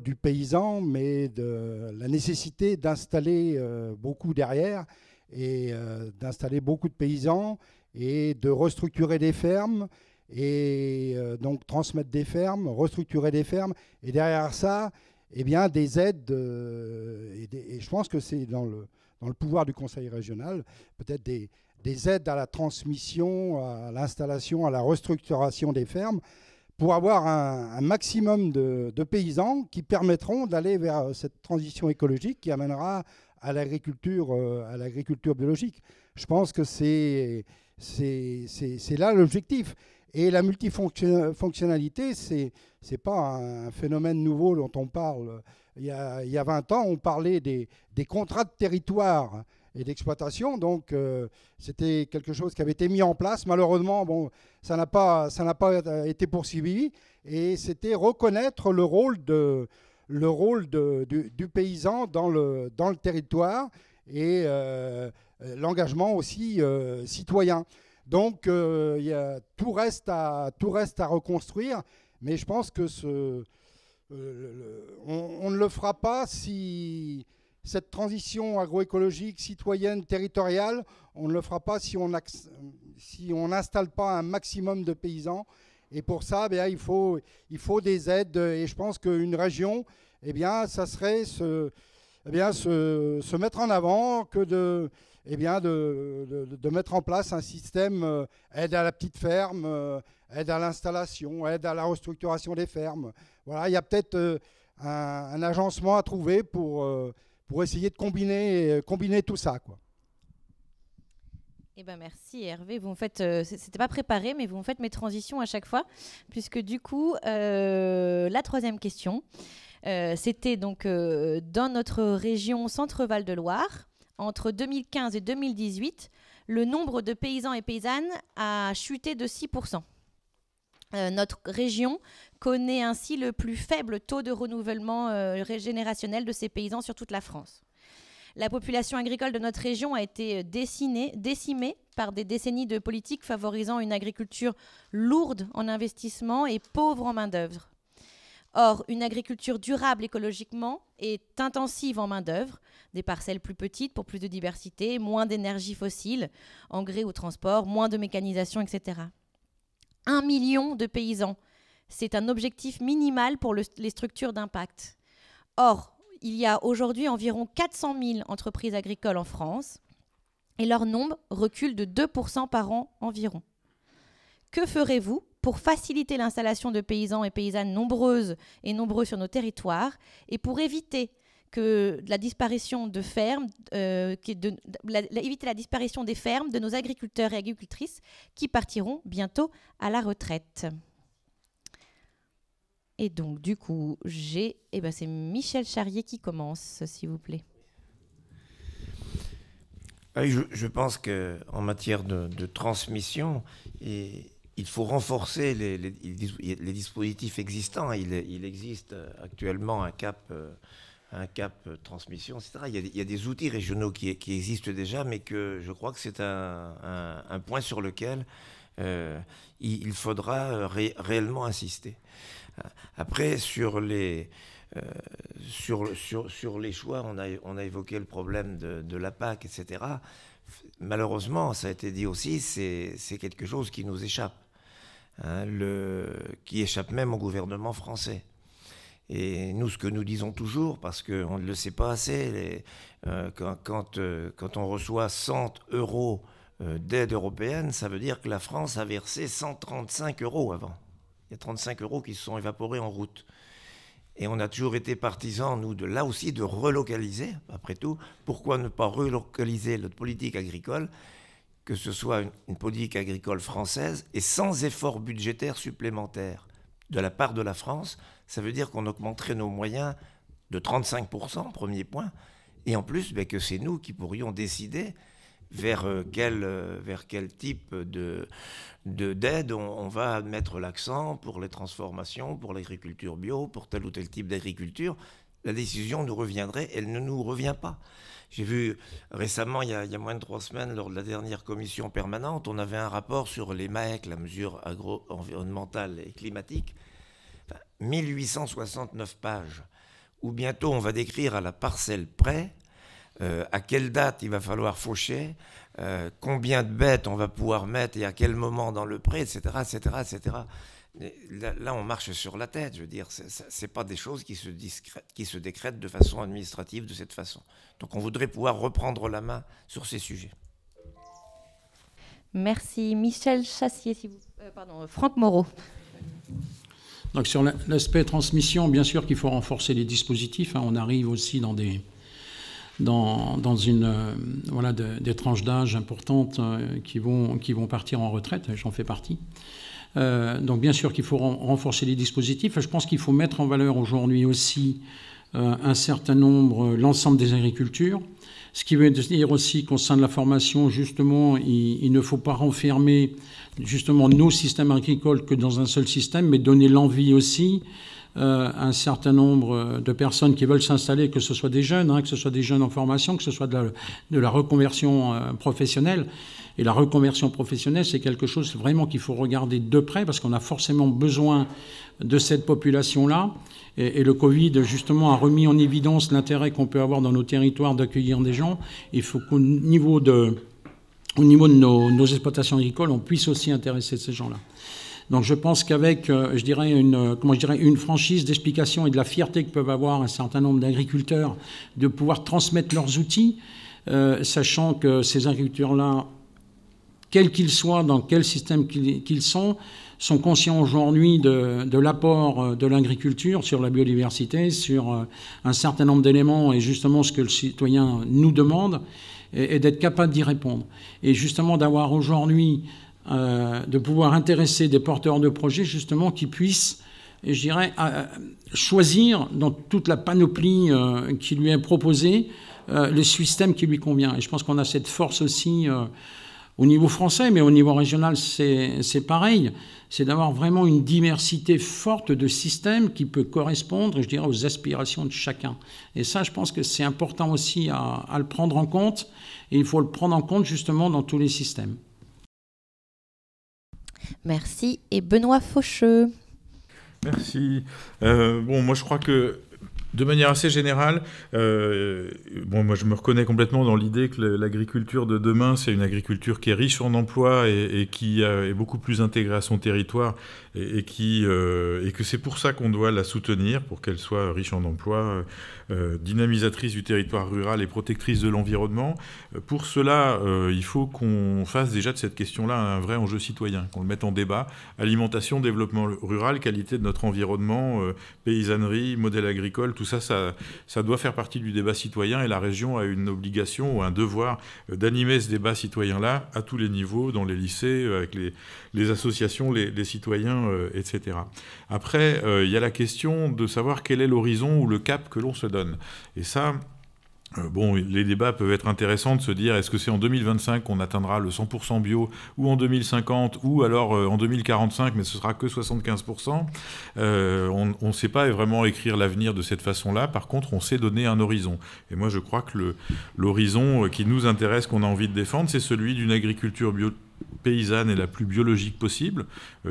du paysan, mais de la nécessité d'installer beaucoup derrière et d'installer beaucoup de paysans et de restructurer des fermes et donc transmettre des fermes, restructurer des fermes et derrière ça, eh bien, des aides et je pense que c'est dans le pouvoir du Conseil régional, peut-être des aides à la transmission, à l'installation, à la restructuration des fermes, pour avoir un maximum de paysans qui permettront d'aller vers cette transition écologique qui amènera à l'agriculture biologique. Je pense que c'est là l'objectif. Et la multifonctionnalité, c'est pas un phénomène nouveau dont on parle. Il y a 20 ans, on parlait des contrats de territoire et d'exploitation. Donc, c'était quelque chose qui avait été mis en place. Malheureusement, bon, ça n'a pas été poursuivi. Et c'était reconnaître le rôle du paysan dans le territoire et l'engagement aussi citoyen. Donc, tout reste à reconstruire. Mais je pense que on ne le fera pas si... Cette transition agroécologique, citoyenne, territoriale, on ne le fera pas si on n'installe pas un maximum de paysans. Et pour ça, bien, il faut des aides. Et je pense qu'une région, eh bien, ça serait se mettre en avant que de mettre en place un système aide à la petite ferme, aide à l'installation, aide à la restructuration des fermes. Voilà, il y a peut-être un agencement à trouver pour essayer de combiner tout ça, quoi. Eh ben merci Hervé, vous me faites, c'était pas préparé, mais vous me faites mes transitions à chaque fois, puisque du coup, la 3e question, c'était donc dans notre région Centre-Val de Loire, entre 2015 et 2018, le nombre de paysans et paysannes a chuté de 6%. Notre région connaît ainsi le plus faible taux de renouvellement générationnel de ses paysans sur toute la France. La population agricole de notre région a été décimée par des décennies de politiques favorisant une agriculture lourde en investissement et pauvre en main-d'œuvre. Or, une agriculture durable écologiquement est intensive en main-d'œuvre, des parcelles plus petites pour plus de diversité, moins d'énergie fossile, engrais ou transport, moins de mécanisation, etc. 1 million de paysans, c'est un objectif minimal pour les structures d'impact. Or, il y a aujourd'hui environ 400 000 entreprises agricoles en France et leur nombre recule de 2% par an environ. Que ferez-vous pour pour faciliter l'installation de paysans et paysannes nombreuses et nombreux sur nos territoires et pour éviter que la disparition de fermes, éviter la disparition des fermes de nos agriculteurs et agricultrices qui partiront bientôt à la retraite. Et donc, du coup, c'est Michel Charrier qui commence, s'il vous plaît. Je pense qu'en matière de transmission, il faut renforcer les dispositifs existants. Il existe actuellement un cap transmission, etc. Il y a des outils régionaux qui existent déjà, mais que je crois que c'est un point sur lequel il faudra réellement insister. Après, sur les choix, on a évoqué le problème de la PAC, etc. Malheureusement, ça a été dit aussi, c'est quelque chose qui nous échappe, hein, qui échappe même au gouvernement français. Et nous, ce que nous disons toujours, parce qu'on ne le sait pas assez, quand on reçoit 100 € d'aide européenne, ça veut dire que la France a versé 135 € avant. Il y a 35 € qui se sont évaporés en route. Et on a toujours été partisans, nous, là aussi, de relocaliser, après tout. Pourquoi ne pas relocaliser notre politique agricole, que ce soit une politique agricole française, et sans effort budgétaire supplémentaire de la part de la France? Ça veut dire qu'on augmenterait nos moyens de 35%, premier point, et en plus, que c'est nous qui pourrions décider vers quel type d'aide on va mettre l'accent pour les transformations, pour l'agriculture bio, pour tel ou tel type d'agriculture. La décision nous reviendrait, elle ne nous revient pas. J'ai vu récemment, il y a moins de 3 semaines, lors de la dernière commission permanente, on avait un rapport sur les MAEC, la mesure agro-environnementale et climatique, 1869 pages, où bientôt on va décrire à la parcelle près à quelle date il va falloir faucher, combien de bêtes on va pouvoir mettre et à quel moment dans le pré, etc., etc., etc. Là, on marche sur la tête, je veux dire. C'est pas des choses qui se décrètent de façon administrative de cette façon. Donc, on voudrait pouvoir reprendre la main sur ces sujets. Merci. Michel Chassier, Franck Moreau. Donc, sur l'aspect transmission, bien sûr qu'il faut renforcer les dispositifs. On arrive aussi dans des tranches d'âge importantes qui vont partir en retraite, j'en fais partie. Donc bien sûr qu'il faut renforcer les dispositifs. Je pense qu'il faut mettre en valeur aujourd'hui aussi un certain nombre, l'ensemble des agricultures. Ce qui veut dire aussi qu'au sein de la formation, justement, il ne faut pas renfermer justement nos systèmes agricoles que dans un seul système, mais donner l'envie aussi un certain nombre de personnes qui veulent s'installer, que ce soit des jeunes, que ce soit des jeunes en formation, que ce soit de la reconversion professionnelle. Et la reconversion professionnelle, c'est quelque chose vraiment qu'il faut regarder de près parce qu'on a forcément besoin de cette population-là. Et le Covid, justement, a remis en évidence l'intérêt qu'on peut avoir dans nos territoires d'accueillir des gens. Il faut qu'au niveau de nos exploitations agricoles, on puisse aussi intéresser ces gens-là. Donc je pense qu'avec, une franchise d'explication et de la fierté que peuvent avoir un certain nombre d'agriculteurs de pouvoir transmettre leurs outils, sachant que ces agriculteurs-là, quels qu'ils soient, dans quel système qu'ils sont conscients aujourd'hui de l'apport de l'agriculture sur la biodiversité, sur un certain nombre d'éléments et justement ce que le citoyen nous demande et d'être capable d'y répondre. Et justement d'avoir aujourd'hui de pouvoir intéresser des porteurs de projets justement qui puissent, je dirais, choisir dans toute la panoplie qui lui est proposée le système qui lui convient. Et je pense qu'on a cette force aussi au niveau français, mais au niveau régional, c'est pareil. C'est d'avoir vraiment une diversité forte de systèmes qui peut correspondre, je dirais, aux aspirations de chacun. Et ça, je pense que c'est important aussi à le prendre en compte. Et il faut le prendre en compte justement dans tous les systèmes. Merci. Et Benoît Faucheux. Merci. Moi, je crois que De manière assez générale, moi je me reconnais complètement dans l'idée que l'agriculture de demain, c'est une agriculture qui est riche en emplois et qui est beaucoup plus intégrée à son territoire et que c'est pour ça qu'on doit la soutenir, pour qu'elle soit riche en emplois, dynamisatrice du territoire rural et protectrice de l'environnement. Pour cela, il faut qu'on fasse déjà de cette question-là un vrai enjeu citoyen, qu'on le mette en débat. Alimentation, développement rural, qualité de notre environnement, paysannerie, modèle agricole, tout ça, ça doit faire partie du débat citoyen et la région a une obligation ou un devoir d'animer ce débat citoyen-là à tous les niveaux, dans les lycées, avec les associations, les citoyens, etc. Après, il y a la question de savoir quel est l'horizon ou le cap que l'on se donne. Et ça... les débats peuvent être intéressants de se dire est-ce que c'est en 2025 qu'on atteindra le 100% bio ou en 2050 ou alors en 2045 mais ce sera que 75%. On ne sait pas vraiment écrire l'avenir de cette façon-là. Par contre, on sait donner un horizon. Et moi, je crois que l'horizon qui nous intéresse, qu'on a envie de défendre, c'est celui d'une agriculture paysanne et la plus biologique possible,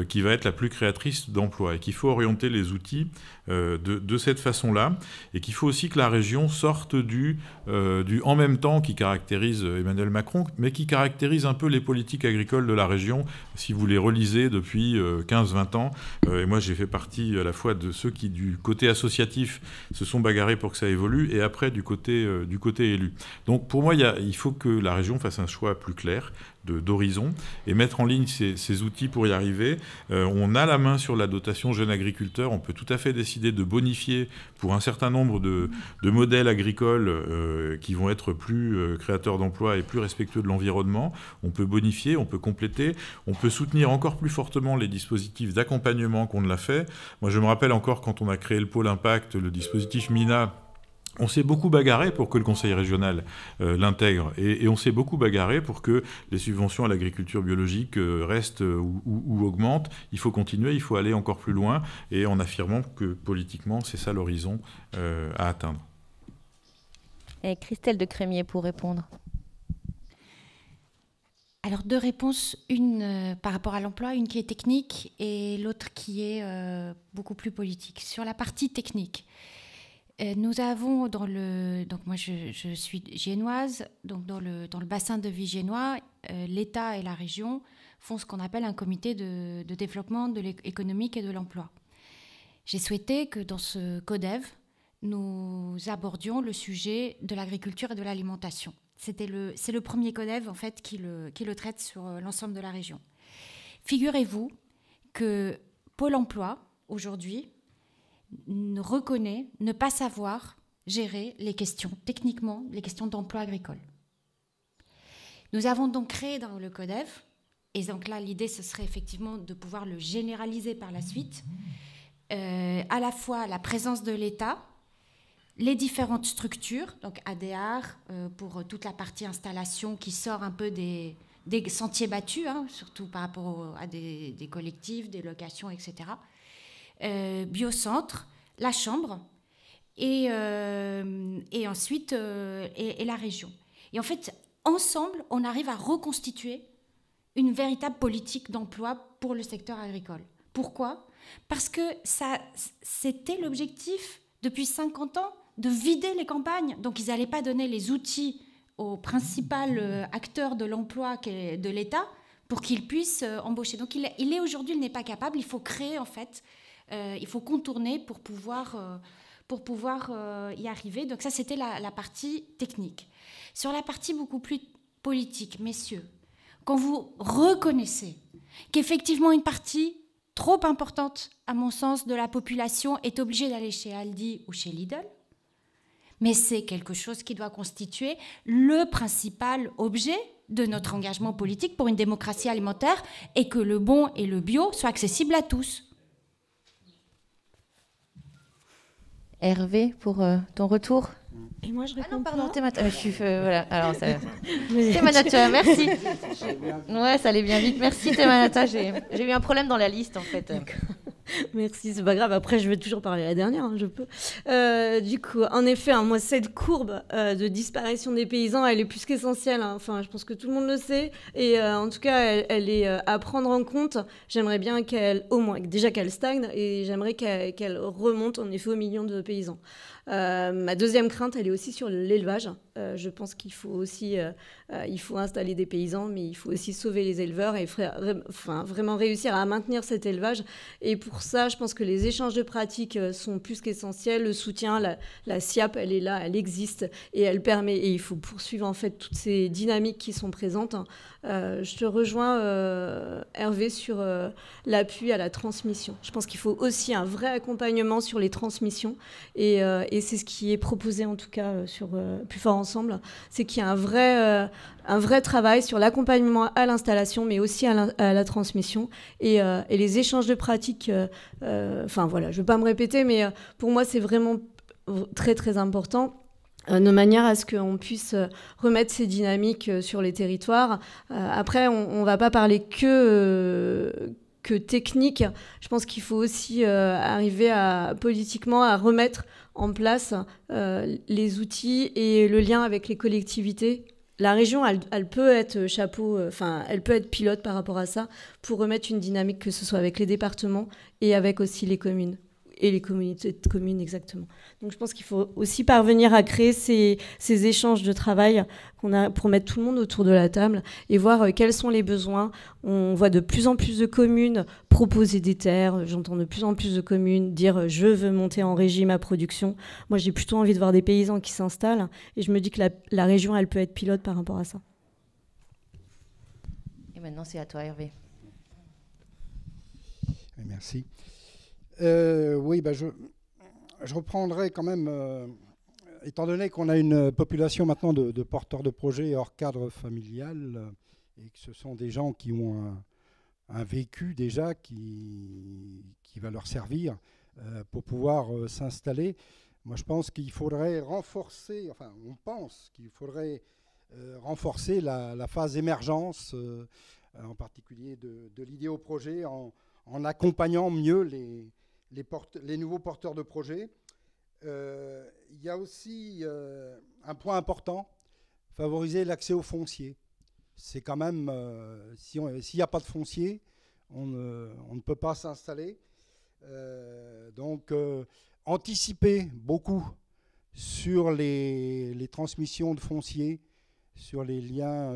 qui va être la plus créatrice d'emplois et qu'il faut orienter les outils de cette façon-là et qu'il faut aussi que la région sorte du en même temps qui caractérise Emmanuel Macron, mais qui caractérise un peu les politiques agricoles de la région, si vous les relisez depuis 15-20 ans. Et moi, j'ai fait partie à la fois de ceux qui, du côté associatif, se sont bagarrés pour que ça évolue et après du côté élu. Donc pour moi, il faut que la région fasse un choix plus clair d'horizon et mettre en ligne ces outils pour y arriver. On a la main sur la dotation jeunes agriculteurs. On peut tout à fait décider de bonifier pour un certain nombre de modèles agricoles qui vont être plus créateurs d'emplois et plus respectueux de l'environnement. On peut bonifier, on peut compléter, on peut soutenir encore plus fortement les dispositifs d'accompagnement qu'on ne l'a fait. Moi, je me rappelle encore quand on a créé le pôle impact, le dispositif MINA. On s'est beaucoup bagarré pour que le conseil régional l'intègre et on s'est beaucoup bagarré pour que les subventions à l'agriculture biologique restent ou augmentent. Il faut continuer, il faut aller encore plus loin et en affirmant que politiquement, c'est ça l'horizon à atteindre. Et Christelle de Crémier pour répondre. Alors deux réponses, une par rapport à l'emploi, une qui est technique et l'autre qui est beaucoup plus politique. Sur la partie technique, nous avons donc moi je suis giennoise, donc dans le bassin de vie giennois, l'État et la région font ce qu'on appelle un comité de développement économique et de l'emploi. J'ai souhaité que dans ce CODEV, nous abordions le sujet de l'agriculture et de l'alimentation. C'est le premier CODEV en fait qui le traite sur l'ensemble de la région. Figurez-vous que Pôle emploi aujourd'hui reconnaît ne pas savoir gérer les questions, techniquement, les questions d'emploi agricole. Nous avons donc créé dans le CODEV, et donc là l'idée ce serait effectivement de pouvoir le généraliser par la suite, à la fois la présence de l'État, les différentes structures, donc ADR pour toute la partie installation qui sort un peu des sentiers battus, surtout par rapport à des collectifs, des locations, etc., Biocentre, la Chambre et ensuite et la région. Et en fait, ensemble, on arrive à reconstituer une véritable politique d'emploi pour le secteur agricole. Pourquoi ? Parce que c'était l'objectif depuis 50 ans de vider les campagnes. Donc, ils n'allaient pas donner les outils au principal acteur de l'emploi de l'État pour qu'il puisse embaucher. Donc, aujourd'hui, il n'est pas capable. Il faut créer, en fait, il faut contourner pour pouvoir y arriver. Donc ça, c'était la partie technique. Sur la partie beaucoup plus politique, messieurs, quand vous reconnaissez qu'effectivement une partie trop importante, à mon sens, de la population est obligée d'aller chez Aldi ou chez Lidl, mais c'est quelque chose qui doit constituer le principal objet de notre engagement politique pour une démocratie alimentaire et que le bon et le bio soient accessibles à tous. Hervé, pour ton retour. Et moi, je réponds. Ah non, pardon, voilà. Alors, Temanata, merci. Ouais, ça allait bien vite. Merci, Temanata. J'ai eu un problème dans la liste, en fait. Merci, c'est pas grave. Après, je vais toujours parler la dernière, hein, je peux. Du coup, en effet, hein, moi, cette courbe de disparition des paysans, elle est plus qu'essentielle. Hein. Enfin, je pense que tout le monde le sait. Et en tout cas, elle est à prendre en compte. J'aimerais bien au moins, déjà qu'elle stagne, et j'aimerais qu'elle remonte en effet aux millions de paysans. Ma deuxième crainte, elle est aussi sur l'élevage. Je pense qu'il faut aussi il faut installer des paysans, mais il faut aussi sauver les éleveurs et vraiment réussir à maintenir cet élevage. Et pour ça, je pense que les échanges de pratiques sont plus qu'essentiels. Le soutien, la SIAP, elle est là, elle existe et elle permet. Et il faut poursuivre en fait toutes ces dynamiques qui sont présentes. Je te rejoins, Hervé, sur l'appui à la transmission. Je pense qu'il faut aussi un vrai accompagnement sur les transmissions et c'est ce qui est proposé en tout cas sur Plus Fort Ensemble, c'est qu'il y a un vrai travail sur l'accompagnement à l'installation, mais aussi à la transmission et les échanges de pratiques. Enfin voilà, je ne vais pas me répéter, mais pour moi, c'est vraiment très très important. De manière à ce qu'on puisse remettre ces dynamiques sur les territoires. Après, on ne va pas parler que technique. Je pense qu'il faut aussi arriver politiquement à remettre en place les outils et le lien avec les collectivités. La région, elle peut être elle peut être pilote par rapport à ça pour remettre une dynamique, que ce soit avec les départements et avec aussi les communes. Et les communautés de communes, exactement. Donc je pense qu'il faut aussi parvenir à créer ces échanges de travail pour mettre tout le monde autour de la table et voir quels sont les besoins. On voit de plus en plus de communes proposer des terres. J'entends de plus en plus de communes dire « je veux monter en régie ma production ». Moi, j'ai plutôt envie de voir des paysans qui s'installent et je me dis que la région, elle peut être pilote par rapport à ça. Et maintenant, c'est à toi, Hervé. Merci. Oui, je reprendrai quand même, étant donné qu'on a une population maintenant de porteurs de projets hors cadre familial, et que ce sont des gens qui ont un vécu déjà qui va leur servir pour pouvoir s'installer. Moi, je pense qu'il faudrait renforcer, enfin, on pense qu'il faudrait renforcer la phase émergence, en particulier de l'idée au projet, en accompagnant mieux les nouveaux porteurs de projets. Il y a aussi un point important, favoriser l'accès au foncier. C'est quand même, s'il n'y a pas de foncier, on ne peut pas s'installer. Donc, anticiper beaucoup sur les transmissions de foncier, sur les liens,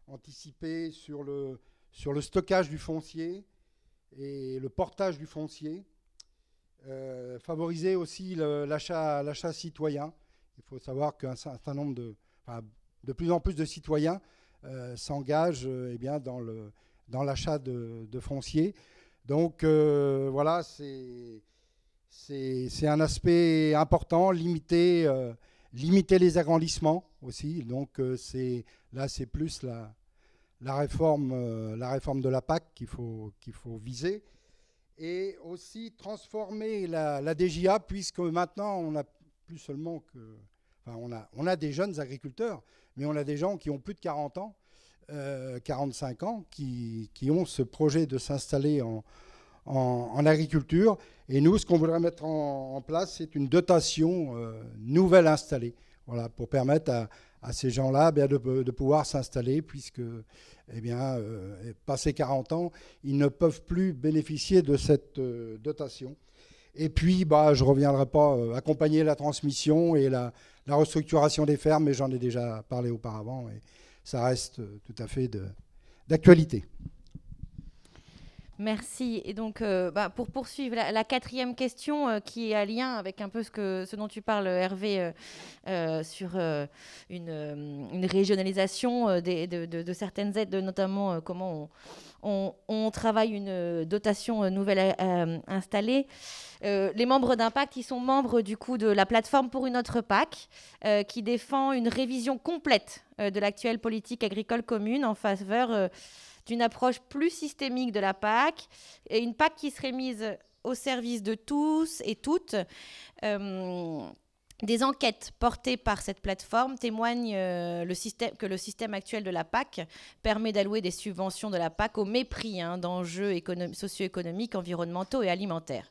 anticiper sur le stockage du foncier et le portage du foncier. Favoriser aussi l'achat citoyen. Il faut savoir qu'un certain nombre de plus en plus de citoyens s'engagent dans l'achat de foncier. Donc voilà, c'est un aspect important, limiter les agrandissements aussi. Donc c'est plus la réforme de la PAC qu'il faut viser. Et aussi transformer la DJA, puisque maintenant, on a plus seulement que... Enfin, on a des jeunes agriculteurs, mais on a des gens qui ont plus de 40 ans, 45 ans, qui ont ce projet de s'installer en agriculture. Et nous, ce qu'on voudrait mettre en place, c'est une dotation nouvelle installée, voilà, pour permettre à ces gens-là de pouvoir s'installer, puisque, passé 40 ans, ils ne peuvent plus bénéficier de cette dotation. Et puis, je ne reviendrai pas accompagner la transmission et la restructuration des fermes, mais j'en ai déjà parlé auparavant, et ça reste tout à fait d'actualité. Merci. Et donc, pour poursuivre, la quatrième question qui est à lien avec un peu ce dont tu parles, Hervé, sur une régionalisation de certaines aides, notamment comment on travaille une dotation nouvelle installée. Les membres d'Impact, ils sont membres du coup de la plateforme pour une autre PAC qui défend une révision complète de l'actuelle politique agricole commune en faveur d'une approche plus systémique de la PAC, et une PAC qui serait mise au service de tous et toutes, Des enquêtes portées par cette plateforme témoignent que le système actuel de la PAC permet d'allouer des subventions de la PAC au mépris d'enjeux socio-économiques, environnementaux et alimentaires.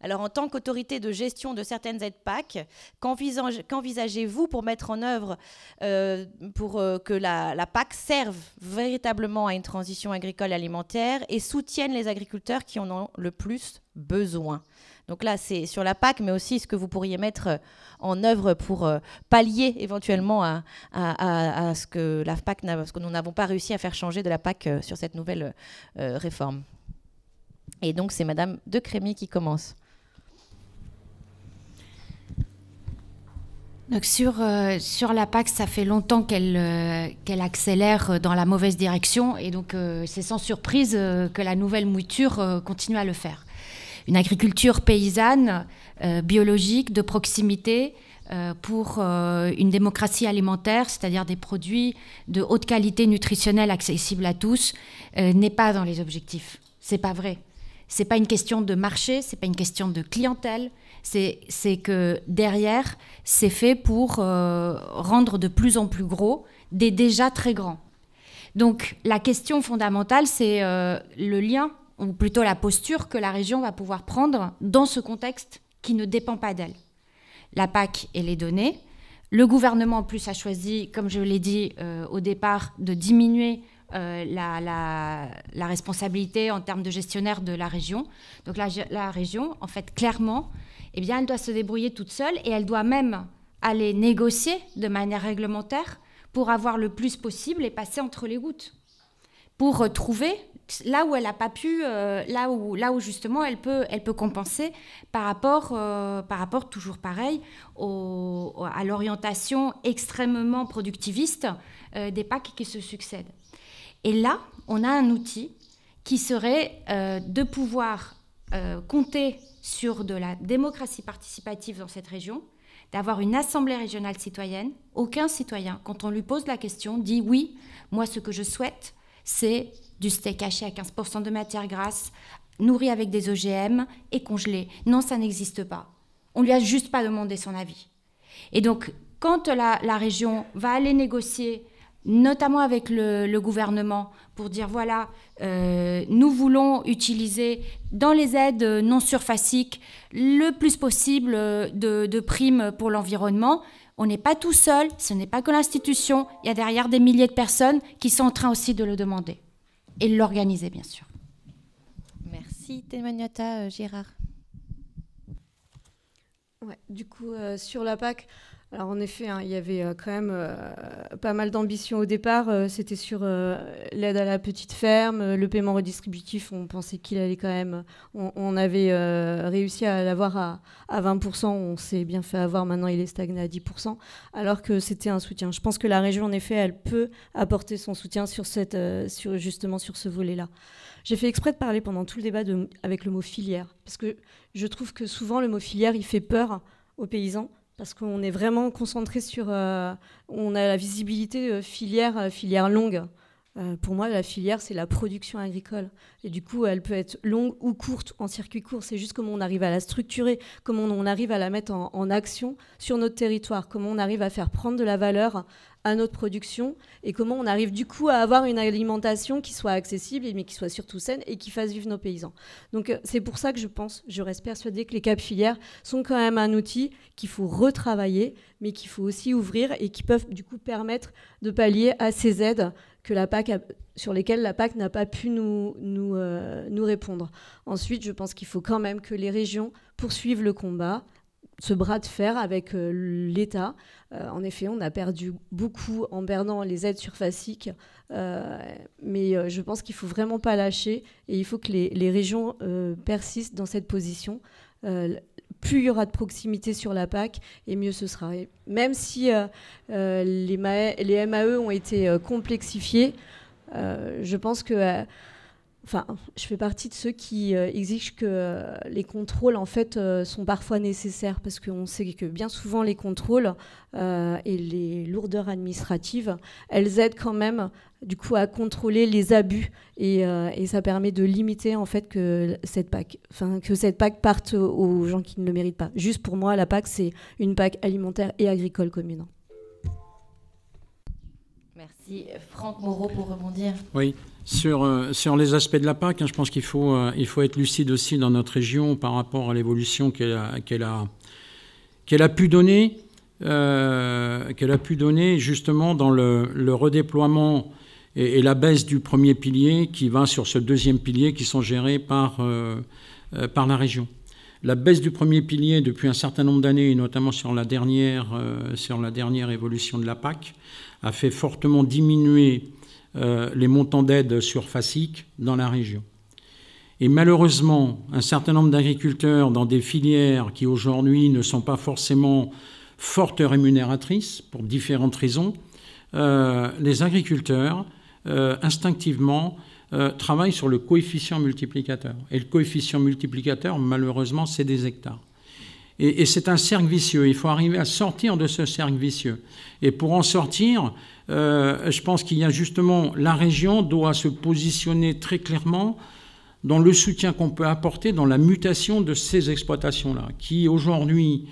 Alors, en tant qu'autorité de gestion de certaines aides PAC, qu'envisagez-vous pour mettre en œuvre pour que la PAC serve véritablement à une transition agricole alimentaire et soutienne les agriculteurs qui en ont le plus besoin? Donc là, c'est sur la PAC, mais aussi ce que vous pourriez mettre en œuvre pour pallier éventuellement à ce que la PAC ce que nous n'avons pas réussi à faire changer de la PAC sur cette nouvelle réforme. Et donc, c'est Madame de Crémy qui commence. Donc sur la PAC, ça fait longtemps qu'elle accélère dans la mauvaise direction, et donc c'est sans surprise que la nouvelle mouture continue à le faire. Une agriculture paysanne, biologique, de proximité, pour une démocratie alimentaire, c'est-à-dire des produits de haute qualité nutritionnelle accessibles à tous, n'est pas dans les objectifs. C'est pas vrai. C'est pas une question de marché, c'est pas une question de clientèle. C'est que derrière, c'est fait pour rendre de plus en plus gros des déjà très grands. Donc la question fondamentale, c'est le lien, ou plutôt la posture que la région va pouvoir prendre dans ce contexte qui ne dépend pas d'elle. La PAC et les données. Le gouvernement, en plus, a choisi, comme je l'ai dit au départ, de diminuer la responsabilité en termes de gestionnaire de la région. Donc la région, en fait, clairement, eh bien, elle doit se débrouiller toute seule, et elle doit même aller négocier de manière réglementaire pour avoir le plus possible et passer entre les gouttes, pour trouver là où elle n'a pas pu, là où justement elle peut compenser par rapport toujours pareil à l'orientation extrêmement productiviste des PAC qui se succèdent. Et là, on a un outil qui serait de pouvoir compter sur de la démocratie participative dans cette région, d'avoir une assemblée régionale citoyenne. Aucun citoyen, quand on lui pose la question, dit « oui, moi ce que je souhaite, c'est du steak haché à 15% de matière grasse, nourri avec des OGM et congelé. » Non, ça n'existe pas. On ne lui a juste pas demandé son avis. Et donc, quand la région va aller négocier, notamment avec le gouvernement, pour dire voilà, nous voulons utiliser dans les aides non surfaciques le plus possible de primes pour l'environnement. On n'est pas tout seul, ce n'est pas que l'institution, il y a derrière des milliers de personnes qui sont en train aussi de le demander et de l'organiser, bien sûr. Merci Témoignata. Gérard. Ouais, du coup, sur la PAC, alors en effet, il y avait quand même pas mal d'ambition au départ. C'était sur l'aide à la petite ferme, le paiement redistributif. On pensait qu'il allait quand même... On avait réussi à l'avoir à 20%. On s'est bien fait avoir. Maintenant, il est stagné à 10%, alors que c'était un soutien. Je pense que la région, en effet, elle peut apporter son soutien justement sur ce volet-là. J'ai fait exprès de parler pendant tout le débat avec le mot filière, parce que je trouve que souvent, le mot filière, il fait peur aux paysans, parce qu'on est vraiment concentré sur... on a la visibilité filière longue. Pour moi, la filière, c'est la production agricole. Et du coup, elle peut être longue ou courte, en circuit court. C'est juste comment on arrive à la structurer, comment on arrive à la mettre en action sur notre territoire, comment on arrive à faire prendre de la valeur à notre production, et comment on arrive du coup à avoir une alimentation qui soit accessible, mais qui soit surtout saine et qui fasse vivre nos paysans. Donc c'est pour ça que je reste persuadée que les caps filières sont quand même un outil qu'il faut retravailler, mais qu'il faut aussi ouvrir, et qui peuvent du coup permettre de pallier à ces aides que la PAC sur lesquelles la PAC n'a pas pu nous répondre. Ensuite, je pense qu'il faut quand même que les régions poursuivent le combat, ce bras de fer avec l'État. En effet, on a perdu beaucoup en perdant les aides surfaciques, mais je pense qu'il ne faut vraiment pas lâcher, et il faut que les régions persistent dans cette position. Plus il y aura de proximité sur la PAC, et mieux ce sera. Et même si les MAE ont été complexifiés, je pense que Enfin, je fais partie de ceux qui exigent que les contrôles, en fait, sont parfois nécessaires, parce qu'on sait que bien souvent, les contrôles et les lourdeurs administratives, elles aident quand même, du coup, à contrôler les abus, et ça permet de limiter, en fait, que cette PAC parte aux gens qui ne le méritent pas. Juste pour moi, la PAC, c'est une PAC alimentaire et agricole commune. Merci. Franck Moreau pour rebondir. Oui. Sur les aspects de la PAC, je pense qu'il faut être lucide aussi dans notre région par rapport à l'évolution qu'elle a pu donner justement dans le redéploiement et la baisse du premier pilier qui va sur ce deuxième pilier qui sont gérés par la région. La baisse du premier pilier depuis un certain nombre d'années, et notamment sur la dernière évolution de la PAC, a fait fortement diminuer les montants d'aide sur FACIC dans la région. Et malheureusement, un certain nombre d'agriculteurs dans des filières qui aujourd'hui ne sont pas forcément fortes rémunératrices pour différentes raisons, les agriculteurs instinctivement travaillent sur le coefficient multiplicateur. Et le coefficient multiplicateur, malheureusement, c'est des hectares. Et c'est un cercle vicieux. Il faut arriver à sortir de ce cercle vicieux. Et pour en sortir, je pense qu'il y a justement, la région doit se positionner très clairement dans le soutien qu'on peut apporter dans la mutation de ces exploitations-là, qui aujourd'hui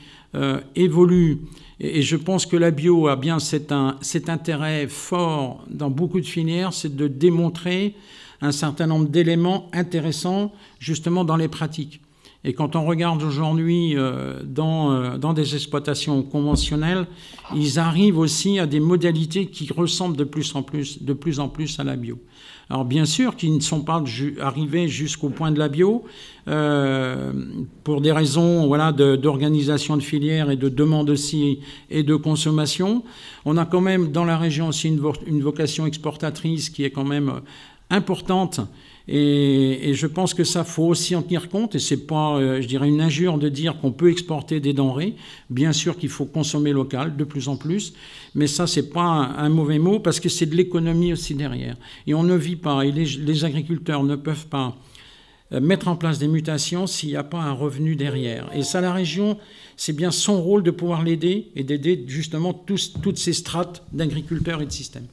évoluent. Et je pense que la bio a bien cet intérêt fort dans beaucoup de filières, c'est de démontrer un certain nombre d'éléments intéressants justement dans les pratiques. Et quand on regarde aujourd'hui dans des exploitations conventionnelles, ils arrivent aussi à des modalités qui ressemblent de plus en plus à la bio. Alors bien sûr qu'ils ne sont pas arrivés jusqu'au point de la bio pour des raisons d'organisation de filières et de demande aussi et de consommation. On a quand même dans la région aussi une vocation exportatrice qui est quand même importante. Et je pense que ça, faut aussi en tenir compte, et c'est pas, je dirais, une injure de dire qu'on peut exporter des denrées. Bien sûr qu'il faut consommer local de plus en plus, mais ça, c'est pas un mauvais mot, parce que c'est de l'économie aussi derrière. Et on ne vit pas, et les agriculteurs ne peuvent pas mettre en place des mutations s'il n'y a pas un revenu derrière. Et ça, la région, c'est bien son rôle de pouvoir l'aider, et d'aider justement toutes ces strates d'agriculteurs et de systèmes.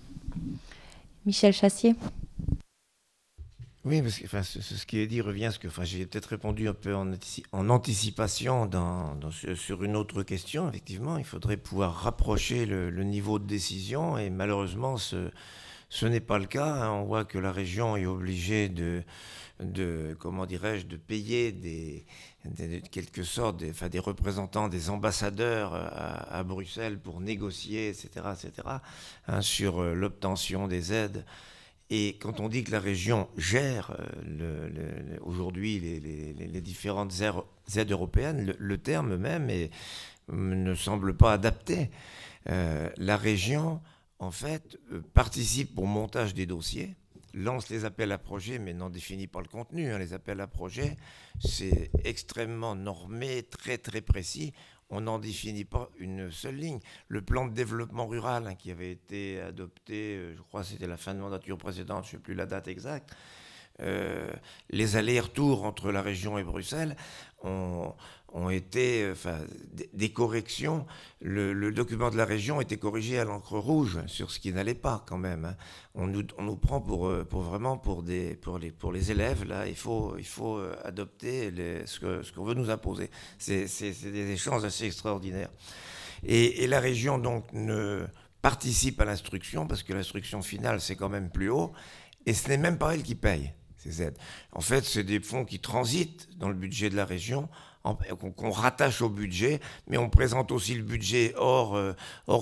Michel Chassier. Oui, parce que ce qui est dit revient à ce que j'ai peut-être répondu un peu en anticipation sur une autre question. Effectivement, il faudrait pouvoir rapprocher le niveau de décision, et malheureusement, ce n'est pas le cas. On voit que la région est obligée de payer quelque sorte des représentants, des ambassadeurs à Bruxelles pour négocier, etc., sur l'obtention des aides. Et quand on dit que la région gère aujourd'hui les différentes aides européennes, le terme même ne semble pas adapté. La région, en fait, participe au montage des dossiers, lance les appels à projets, mais n'en définit pas le contenu. Les appels à projets, c'est extrêmement normé, très très précis. On n'en définit pas une seule ligne. Le plan de développement rural qui avait été adopté, je crois que c'était la fin de mandature précédente, je ne sais plus la date exacte, les allers-retours entre la région et Bruxelles ont été des corrections. Le document de la région était corrigé à l'encre rouge sur ce qui n'allait pas quand même. On nous prend pour les élèves. Là, il faut adopter ce qu'on veut nous imposer. C'est des échanges assez extraordinaires. Et la région donc ne participe à l'instruction, parce que l'instruction finale c'est quand même plus haut, et ce n'est même pas elle qui paye ces aides. En fait, c'est des fonds qui transitent dans le budget de la région, qu'on rattache au budget, mais on présente aussi le budget hors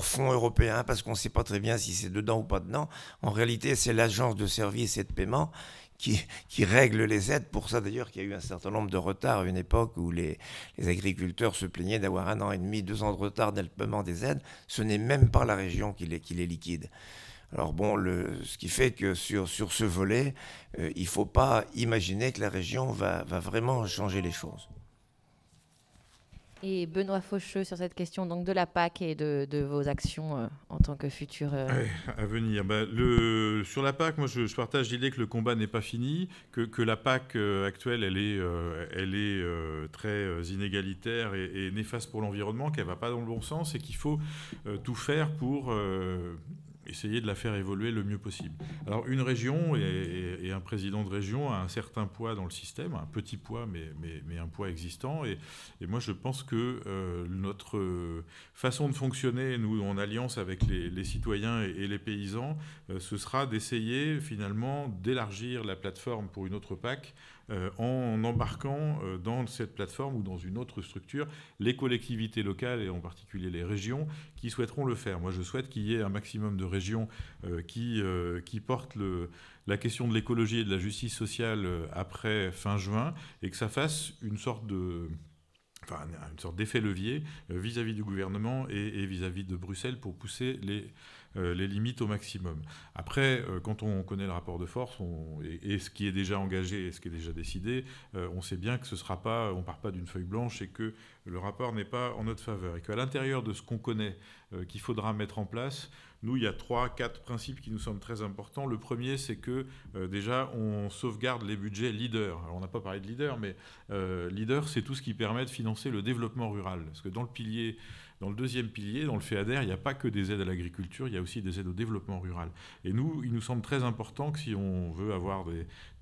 fonds européens, parce qu'on ne sait pas très bien si c'est dedans ou pas dedans. En réalité, c'est l'agence de services et de paiement qui règle les aides. Pour ça, d'ailleurs, qu'il y a eu un certain nombre de retards à une époque où les agriculteurs se plaignaient d'avoir 1 an et demi, 2 ans de retard dans le paiement des aides. Ce n'est même pas la région qui les liquide. Alors bon, ce qui fait que sur ce volet, il ne faut pas imaginer que la région va vraiment changer les choses. Et Benoît Faucheux sur cette question donc, de la PAC et de vos actions en tant que futur... Ouais, à venir. Sur la PAC, moi je partage l'idée que le combat n'est pas fini, que la PAC actuelle elle est très inégalitaire et néfaste pour l'environnement, qu'elle ne va pas dans le bon sens et qu'il faut tout faire pour... essayer de la faire évoluer le mieux possible. Alors une région et un président de région a un certain poids dans le système, un petit poids mais un poids existant, et moi je pense que notre façon de fonctionner, nous en alliance avec les citoyens et les paysans, ce sera d'essayer finalement d'élargir la plateforme pour une autre PAC en embarquant dans cette plateforme ou dans une autre structure les collectivités locales et en particulier les régions qui souhaiteront le faire. Moi je souhaite qu'il y ait un maximum de régions qui portent la question de l'écologie et de la justice sociale après fin juin et que ça fasse une sorte d'effet levier vis-à-vis du gouvernement et vis-à-vis de Bruxelles pour pousser les limites au maximum. Après, quand on connaît le rapport de force et ce qui est déjà engagé et ce qui est déjà décidé, on sait bien que on ne part pas d'une feuille blanche et que le rapport n'est pas en notre faveur. Et qu'à l'intérieur de ce qu'on connaît, qu'il faudra mettre en place, nous, il y a 3-4 principes qui nous semblent très importants. Le premier, c'est que déjà, on sauvegarde les budgets leaders. Alors, on n'a pas parlé de leader, mais leader, c'est tout ce qui permet de financer le développement rural. Parce que dans le deuxième pilier, dans le FEADER, il n'y a pas que des aides à l'agriculture, il y a aussi des aides au développement rural. Et nous, il nous semble très important que si on veut avoir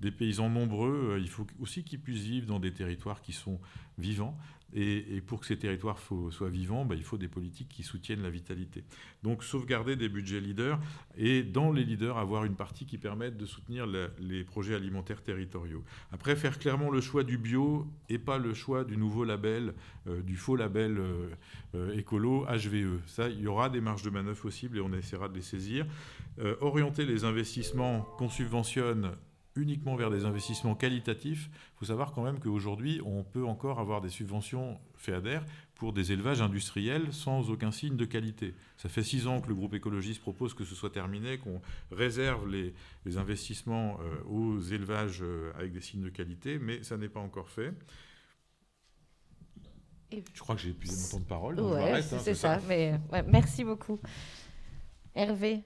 des paysans nombreux, il faut aussi qu'ils puissent vivre dans des territoires qui sont vivants. Et pour que ces territoires soient vivants, il faut des politiques qui soutiennent la vitalité. Donc sauvegarder des budgets leaders et dans les leaders avoir une partie qui permette de soutenir les projets alimentaires territoriaux. Après, faire clairement le choix du bio et pas le choix du nouveau label, du faux label écolo HVE. Ça, il y aura des marges de manœuvre possibles et on essaiera de les saisir. Orienter les investissements qu'on subventionne uniquement vers des investissements qualitatifs. Il faut savoir quand même qu'aujourd'hui, on peut encore avoir des subventions FEADER pour des élevages industriels sans aucun signe de qualité. Ça fait 6 ans que le groupe écologiste propose que ce soit terminé, qu'on réserve les investissements aux élevages avec des signes de qualité, mais ça n'est pas encore fait. Je crois que j'ai épuisé mon temps de parole. Donc ouais, je m'arrête, c'est ça. Mais, ouais, merci beaucoup. Hervé.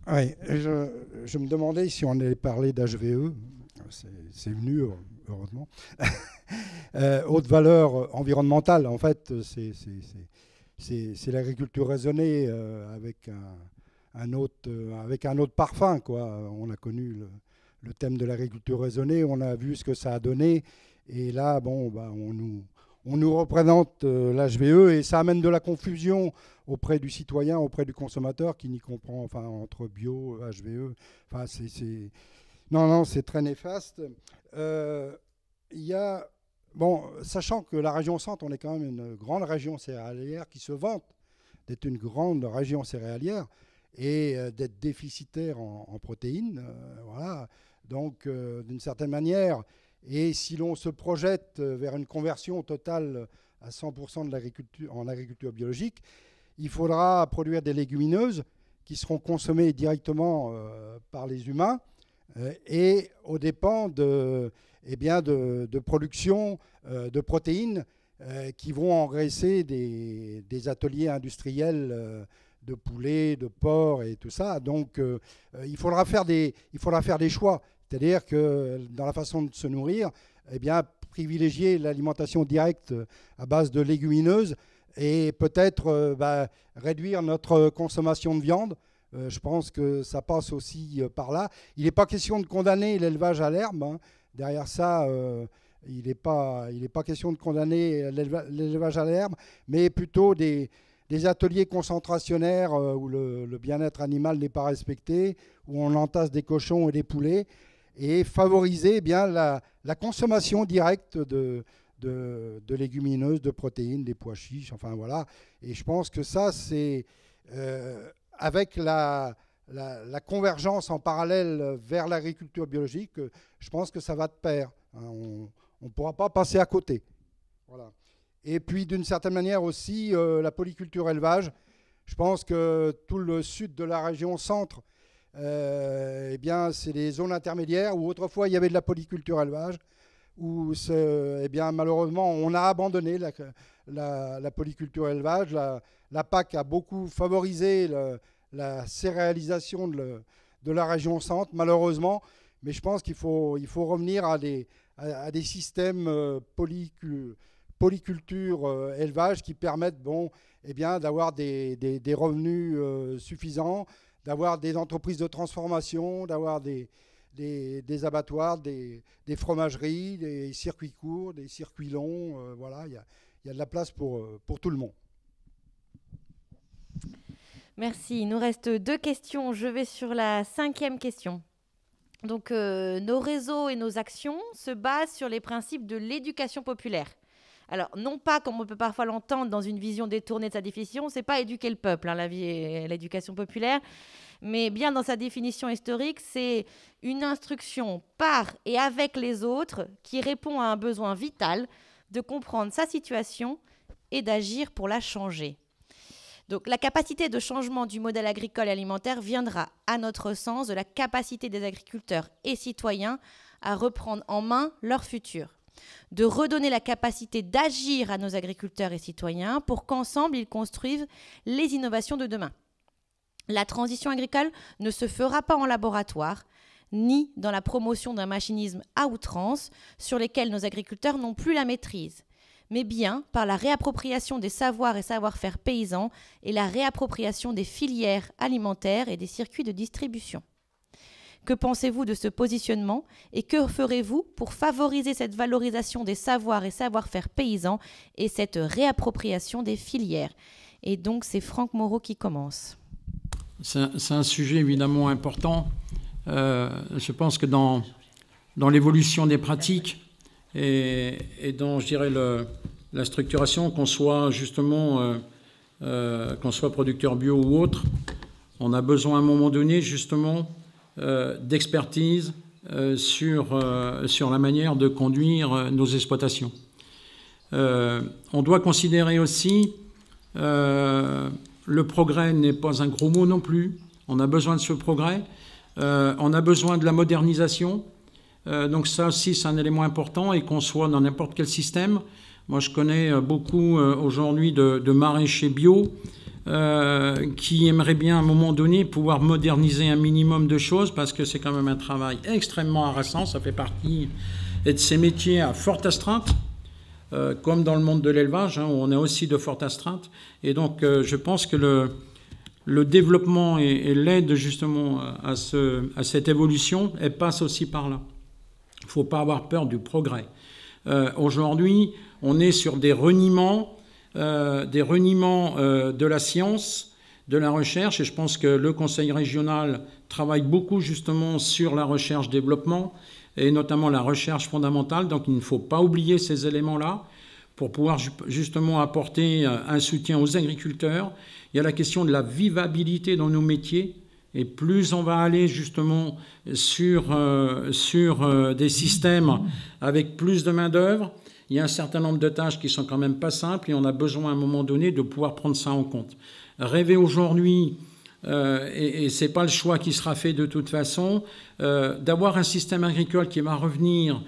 Oui, je me demandais si on allait parler d'HVE. C'est venu, heureusement. Haute valeur environnementale, en fait, c'est l'agriculture raisonnée avec un autre parfum, quoi. On a connu le thème de l'agriculture raisonnée, on a vu ce que ça a donné. Et là, on nous représente l'HVE et ça amène de la confusion auprès du citoyen, auprès du consommateur qui n'y comprend, enfin, entre bio, HVE. Enfin, c'est très néfaste. Sachant que la région Centre, on est quand même une grande région céréalière qui se vante d'être une grande région céréalière et d'être déficitaire en protéines. Voilà. Donc, d'une certaine manière, et si l'on se projette vers une conversion totale à 100% en agriculture biologique, il faudra produire des légumineuses qui seront consommées directement par les humains et aux dépens de production de protéines qui vont engraisser des ateliers industriels de poulet, de porc et tout ça. Donc il faudra faire des choix. C'est-à-dire que dans la façon de se nourrir, privilégier l'alimentation directe à base de légumineuses et peut-être réduire notre consommation de viande. Je pense que ça passe aussi par là. Il n'est pas question de condamner l'élevage à l'herbe. Hein. Derrière ça, il n'est pas question de condamner l'élevage à l'herbe, mais plutôt des ateliers concentrationnaires où le bien-être animal n'est pas respecté, où on entasse des cochons et des poulets, et favoriser la consommation directe de légumineuses, de protéines, des pois chiches, enfin voilà. Et je pense que ça, c'est avec la convergence en parallèle vers l'agriculture biologique, je pense que ça va de pair. Hein. On ne pourra pas passer à côté. Voilà. Et puis d'une certaine manière aussi, la polyculture élevage. Je pense que tout le sud de la région centre, c'est des zones intermédiaires où autrefois il y avait de la polyculture élevage. où eh bien, malheureusement, on a abandonné la polyculture élevage. La PAC a beaucoup favorisé la céréalisation de la région centre, malheureusement. Mais je pense qu'il faut revenir à des systèmes polyculture élevage qui permettent eh bien, d'avoir des revenus suffisants, d'avoir des entreprises de transformation, d'avoir des abattoirs, des fromageries, des circuits courts, des circuits longs. Voilà, il y a de la place pour tout le monde. Merci. Il nous reste 2 questions. Je vais sur la 5e question. Donc, nos réseaux et nos actions se basent sur les principes de l'éducation populaire. Alors, non pas, comme on peut parfois l'entendre dans une vision détournée de sa définition, c'est pas éduquer le peuple, l'éducation populaire, mais bien dans sa définition historique, c'est une instruction par et avec les autres qui répond à un besoin vital de comprendre sa situation et d'agir pour la changer. Donc, la capacité de changement du modèle agricole et alimentaire viendra, à notre sens, de la capacité des agriculteurs et citoyens à reprendre en main leur futur, de redonner la capacité d'agir à nos agriculteurs et citoyens pour qu'ensemble, ils construisent les innovations de demain. La transition agricole ne se fera pas en laboratoire, ni dans la promotion d'un machinisme à outrance sur lesquels nos agriculteurs n'ont plus la maîtrise, mais bien par la réappropriation des savoirs et savoir-faire paysans et la réappropriation des filières alimentaires et des circuits de distribution. Que pensez-vous de ce positionnement et que ferez-vous pour favoriser cette valorisation des savoirs et savoir-faire paysans et cette réappropriation des filières? Et donc, c'est Franck Moreau qui commence. C'est un sujet évidemment important. Je pense que dans l'évolution des pratiques et dans, je dirais, la structuration, qu'on soit justement qu'on soit producteur bio ou autre, on a besoin à un moment donné justement d'expertise sur la manière de conduire nos exploitations. On doit considérer aussi le progrès n'est pas un gros mot non plus. On a besoin de ce progrès. On a besoin de la modernisation. Donc ça aussi, c'est un élément important, et qu'on soit dans n'importe quel système. Moi, je connais beaucoup aujourd'hui de maraîchers bio qui aimeraient bien à un moment donné pouvoir moderniser un minimum de choses, parce que c'est quand même un travail extrêmement harassant. Ça fait partie de ces métiers à forte astreinte, comme dans le monde de l'élevage, où on a aussi de fortes astreintes. Et donc, je pense que le développement et l'aide justement à cette évolution, elle passe aussi par là. Il ne faut pas avoir peur du progrès. Aujourd'hui, on est sur des reniements de la science, de la recherche, et je pense que le Conseil régional travaille beaucoup justement sur la recherche-développement, et notamment la recherche fondamentale. Donc il ne faut pas oublier ces éléments-là pour pouvoir justement apporter un soutien aux agriculteurs. Il y a la question de la vivabilité dans nos métiers. Et plus on va aller justement sur des systèmes avec plus de main-d'œuvre, il y a un certain nombre de tâches qui sont quand même pas simples, et on a besoin à un moment donné de pouvoir prendre ça en compte. Rêver aujourd'hui, et ce n'est pas le choix qui sera fait de toute façon, d'avoir un système agricole qui va revenir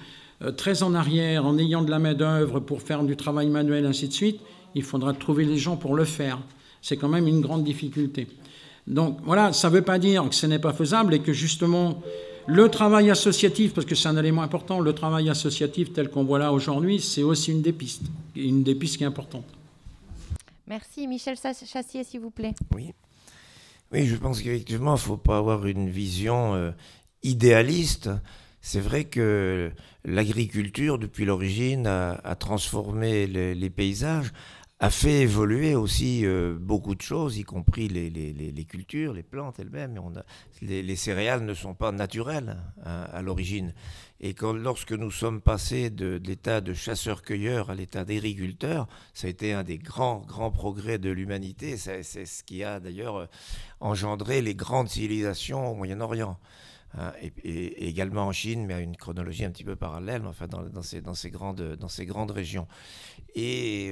très en arrière en ayant de la main-d'œuvre pour faire du travail manuel, ainsi de suite, il faudra trouver les gens pour le faire. C'est quand même une grande difficulté. Donc voilà, ça ne veut pas dire que ce n'est pas faisable, et que justement le travail associatif, parce que c'est un élément important, le travail associatif tel qu'on voit là aujourd'hui, c'est aussi une des pistes qui est importante. Merci. Michel Chassier, s'il vous plaît. Oui, je pense qu'effectivement, il ne faut pas avoir une vision idéaliste. C'est vrai que l'agriculture, depuis l'origine, a transformé les paysages, a fait évoluer aussi beaucoup de choses, y compris les cultures, les plantes elles-mêmes. Les céréales ne sont pas naturelles à l'origine. Et lorsque nous sommes passés de l'état de chasseurs-cueilleurs à l'état d'agriculteurs, ça a été un des grands progrès de l'humanité. C'est ce qui a d'ailleurs engendré les grandes civilisations au Moyen-Orient. Et également en Chine, mais à une chronologie un petit peu parallèle, enfin dans ces grandes régions. Et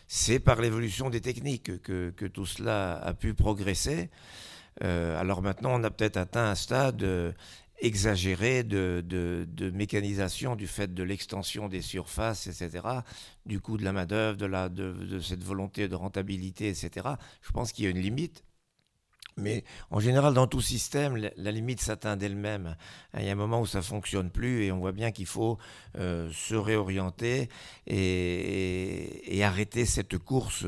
c'est par l'évolution des techniques que tout cela a pu progresser. Alors maintenant, on a peut-être atteint un stade exagérée de mécanisation du fait de l'extension des surfaces, etc., du coût de la main-d'œuvre, de cette volonté de rentabilité, etc. Je pense qu'il y a une limite. Mais en général, dans tout système, la limite s'atteint d'elle-même. Il y a un moment où ça ne fonctionne plus et on voit bien qu'il faut se réorienter et arrêter cette course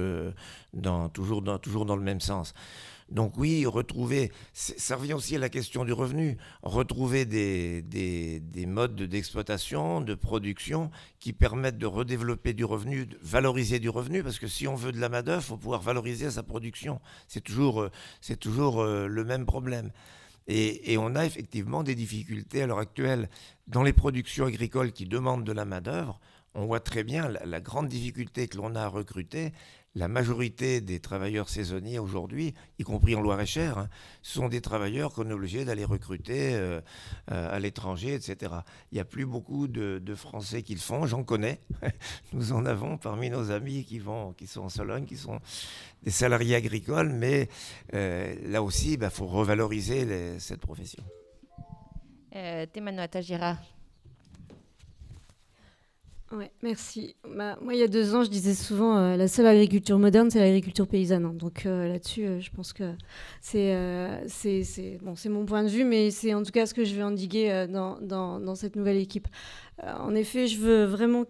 toujours dans le même sens. Donc oui, retrouver, ça revient aussi à la question du revenu, retrouver des modes d'exploitation, de production qui permettent de redévelopper du revenu, de valoriser du revenu, parce que si on veut de la main-d'œuvre, il faut pouvoir valoriser sa production. C'est toujours le même problème. Et on a effectivement des difficultés à l'heure actuelle dans les productions agricoles qui demandent de la main-d'œuvre. On voit très bien la grande difficulté que l'on a à recruter. La majorité des travailleurs saisonniers aujourd'hui, y compris en Loir-et-Cher, ce sont des travailleurs qu'on est obligé d'aller recruter à l'étranger, etc. Il n'y a plus beaucoup de Français qui le font, j'en connais. Nous en avons parmi nos amis qui sont en Sologne, qui sont des salariés agricoles, mais là aussi, faut revaloriser cette profession. Thémano Attagira. Ouais, merci. Moi, il y a 2 ans, je disais souvent la seule agriculture moderne, c'est l'agriculture paysanne. Donc là-dessus, je pense que c'est mon point de vue, mais c'est en tout cas ce que je vais endiguer dans cette nouvelle équipe. En effet, je veux vraiment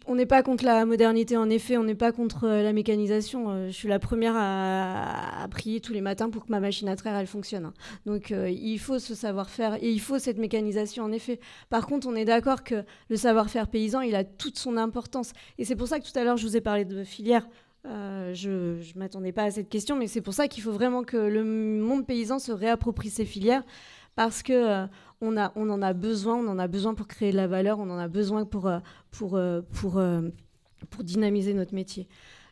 on n'est pas contre la modernité, en effet, on n'est pas contre la mécanisation. Je suis la première à prier tous les matins pour que ma machine à traire, elle fonctionne. Donc il faut ce savoir-faire et il faut cette mécanisation, en effet. Par contre, on est d'accord que le savoir-faire paysan, il a toute son importance. Et c'est pour ça que tout à l'heure, je vous ai parlé de filière. Je ne m'attendais pas à cette question, mais c'est pour ça qu'il faut vraiment que le monde paysan se réapproprie ces filières, parce que on en a besoin pour créer de la valeur, on en a besoin pour dynamiser notre métier.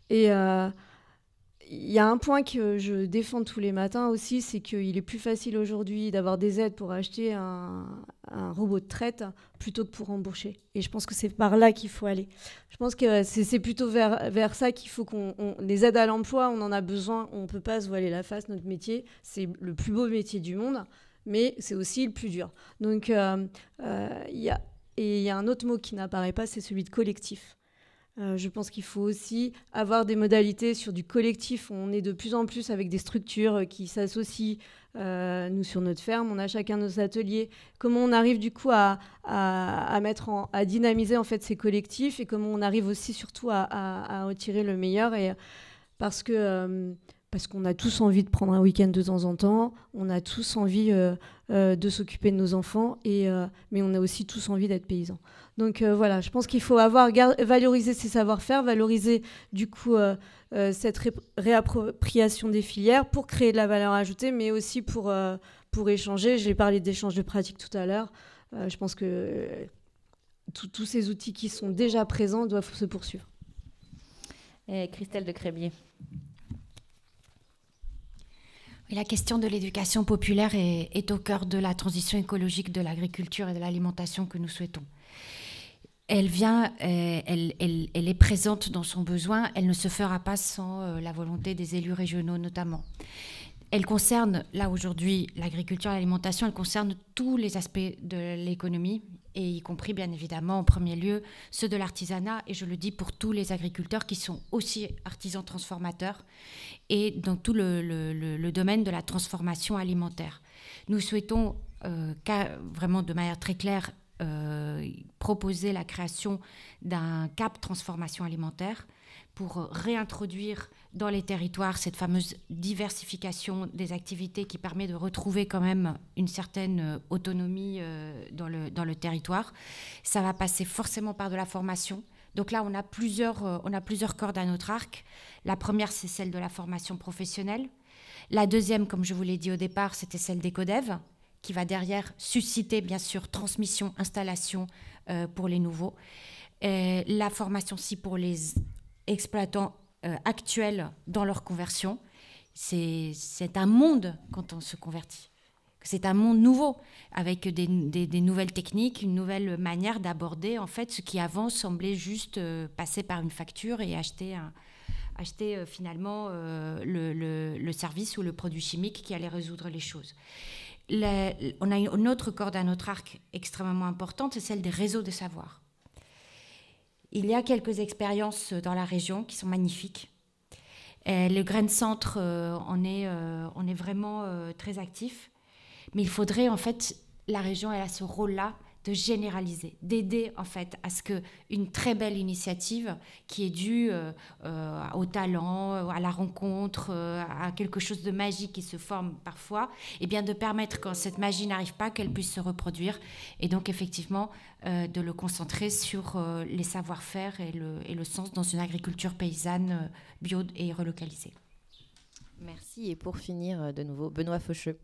Et il y a un point que je défends tous les matins aussi, c'est qu'il est plus facile aujourd'hui d'avoir des aides pour acheter un robot de traite plutôt que pour embaucher. Et je pense que c'est par là qu'il faut aller. Je pense que c'est plutôt vers ça qu'il faut les aides à l'emploi, on en a besoin, on ne peut pas se voiler la face, notre métier, c'est le plus beau métier du monde, mais c'est aussi le plus dur. Donc, il y a un autre mot qui n'apparaît pas, c'est celui de collectif. Je pense qu'il faut aussi avoir des modalités sur du collectif. On est de plus en plus avec des structures qui s'associent. Nous, sur notre ferme, on a chacun nos ateliers. Comment on arrive du coup à dynamiser en fait ces collectifs, et comment on arrive aussi surtout à retirer le meilleur, parce qu'on a tous envie de prendre un week-end de temps en temps, on a tous envie de s'occuper de nos enfants, mais on a aussi tous envie d'être paysans. Donc voilà, je pense qu'il faut valoriser ces savoir-faire, valoriser du coup cette réappropriation des filières pour créer de la valeur ajoutée, mais aussi pour échanger. J'ai parlé d'échange de pratiques tout à l'heure. Je pense que tous ces outils qui sont déjà présents doivent se poursuivre. Et Christelle de Crébier. La question de l'éducation populaire est au cœur de la transition écologique de l'agriculture et de l'alimentation que nous souhaitons. Elle est présente dans son besoin, elle ne se fera pas sans la volonté des élus régionaux notamment. Elle concerne, là aujourd'hui, l'agriculture et l'alimentation, elle concerne tous les aspects de l'économie, et y compris bien évidemment en premier lieu ceux de l'artisanat, et je le dis pour tous les agriculteurs qui sont aussi artisans transformateurs, et dans tout le domaine de la transformation alimentaire. Nous souhaitons vraiment de manière très claire proposer la création d'un cap transformation alimentaire pour réintroduire dans les territoires cette fameuse diversification des activités qui permet de retrouver quand même une certaine autonomie dans le territoire. Ça va passer forcément par de la formation. Donc là, on a plusieurs cordes à notre arc. La première, c'est celle de la formation professionnelle. La deuxième, comme je vous l'ai dit au départ, c'était celle d'Ecodev, qui va derrière susciter, bien sûr, transmission, installation pour les nouveaux. La formation aussi pour les exploitants actuels dans leur conversion. C'est un monde quand on se convertit. C'est un monde nouveau, avec des nouvelles techniques, une nouvelle manière d'aborder en fait ce qui avant semblait juste passer par une facture et acheter acheter finalement le service ou le produit chimique qui allait résoudre les choses. On a une autre corde à notre arc extrêmement importante, c'est celle des réseaux de savoir. Il y a quelques expériences dans la région qui sont magnifiques. Le Grain Centre, on est vraiment très actif, mais il faudrait en fait, la région elle a ce rôle-là de généraliser, d'aider en fait à ce qu'une très belle initiative qui est due au talent, à la rencontre, à quelque chose de magique qui se forme parfois, et bien de permettre quand cette magie n'arrive pas qu'elle puisse se reproduire, et donc effectivement de le concentrer sur les savoir-faire et le sens dans une agriculture paysanne bio et relocalisée. Merci. Et pour finir, de nouveau, Benoît Faucheux.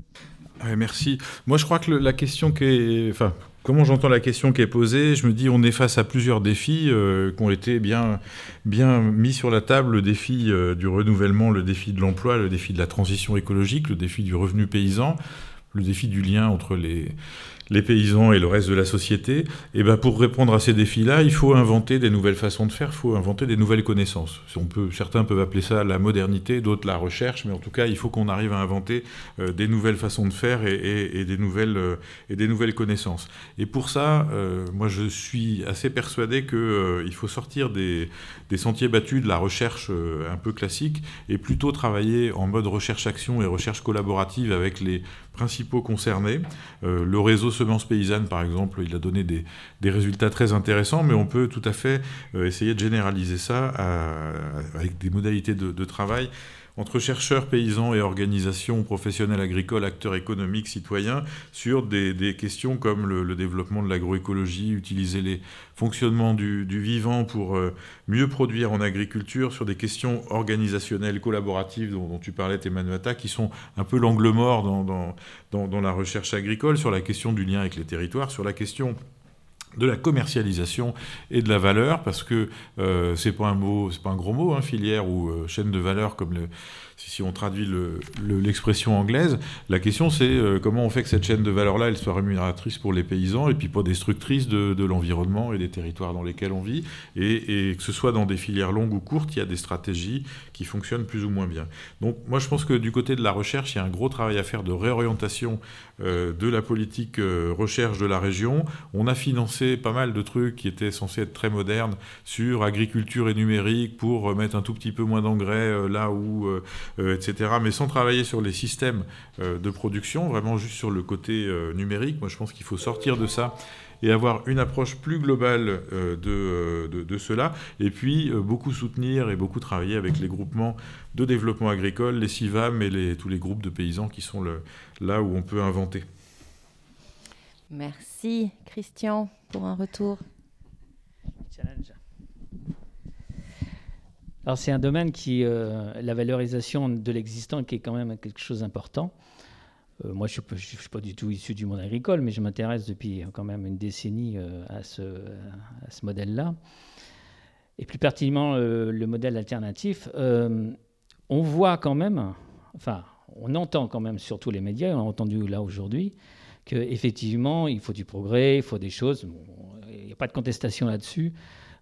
Merci. Moi, je crois que la question qui est... Enfin, comment j'entends la question qui est posée, je me dis on est face à plusieurs défis qui ont été bien mis sur la table. Le défi du renouvellement, le défi de l'emploi, le défi de la transition écologique, le défi du revenu paysan, le défi du lien entre les paysans et le reste de la société. Et ben pour répondre à ces défis-là, il faut inventer des nouvelles façons de faire, il faut inventer des nouvelles connaissances. Certains peuvent appeler ça la modernité, d'autres la recherche, mais en tout cas, il faut qu'on arrive à inventer des nouvelles façons de faire et des nouvelles connaissances. Et pour ça, moi, je suis assez persuadé qu'il faut sortir des sentiers battus de la recherche un peu classique et plutôt travailler en mode recherche-action et recherche collaborative avec les principaux concernés. Le réseau Semences Paysannes, par exemple, il a donné des résultats très intéressants, mais on peut tout à fait essayer de généraliser ça avec des modalités de travail entre chercheurs, paysans et organisations professionnelles agricoles, acteurs économiques, citoyens, sur des questions comme le développement de l'agroécologie, utiliser les fonctionnements du vivant pour mieux produire en agriculture, sur des questions organisationnelles, collaboratives dont tu parlais, Emmanuata, qui sont un peu l'angle mort dans la recherche agricole, sur la question du lien avec les territoires, sur la question de la commercialisation et de la valeur, parce que c'est pas un gros mot, filière ou chaîne de valeur, comme si on traduit l'expression anglaise. La question, c'est comment on fait que cette chaîne de valeur-là, elle soit rémunératrice pour les paysans et puis pas destructrice de l'environnement et des territoires dans lesquels on vit, et que ce soit dans des filières longues ou courtes, il y a des stratégies qui fonctionnent plus ou moins bien. Donc moi, je pense que du côté de la recherche, il y a un gros travail à faire de réorientation de la politique recherche de la région. On a financé pas mal de trucs qui étaient censés être très modernes sur agriculture et numérique pour mettre un tout petit peu moins d'engrais là où... etc., mais sans travailler sur les systèmes de production, vraiment juste sur le côté numérique. Moi, je pense qu'il faut sortir de ça et avoir une approche plus globale de cela, et puis beaucoup soutenir et beaucoup travailler avec les groupements de développement agricole, les CIVAM et tous les groupes de paysans qui sont là où on peut inventer. Merci. Christian, pour un retour. Challenge. Alors c'est un domaine qui, la valorisation de l'existant, qui est quand même quelque chose d'important. Moi, je ne suis pas du tout issu du monde agricole, mais je m'intéresse depuis quand même une décennie à ce modèle-là. Et plus pertinemment, le modèle alternatif, on voit quand même, enfin, on entend quand même sur tous les médias, on a entendu là aujourd'hui, qu'effectivement, il faut du progrès, il faut des choses. Bon, il n'y a pas de contestation là-dessus.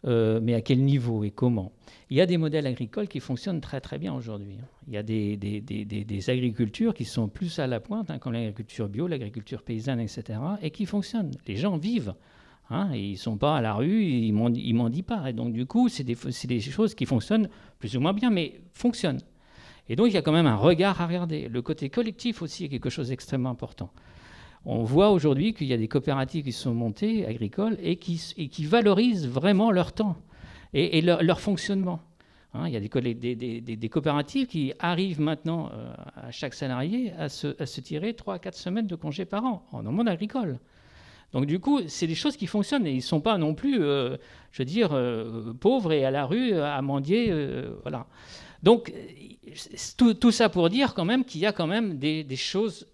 Mais à quel niveau et comment? Il y a des modèles agricoles qui fonctionnent très très bien aujourd'hui. Il y a des agricultures qui sont plus à la pointe, comme l'agriculture bio, l'agriculture paysanne, etc., et qui fonctionnent. Les gens vivent. Et ils ne sont pas à la rue, ils ne mendient pas. Et donc du coup, c'est des choses qui fonctionnent plus ou moins bien, mais fonctionnent. Et donc il y a quand même un regard à regarder. Le côté collectif aussi est quelque chose d'extrêmement important. On voit aujourd'hui qu'il y a des coopératives qui sont montées, agricoles, et qui valorisent vraiment leur temps et leur fonctionnement. Il y a des coopératives qui arrivent maintenant à chaque salarié à se tirer 3 à 4 semaines de congés par an dans le monde agricole. Donc du coup, c'est des choses qui fonctionnent et ils ne sont pas non plus, pauvres et à la rue à mendier. Voilà. Donc, tout ça pour dire quand même qu'il y a quand même des choses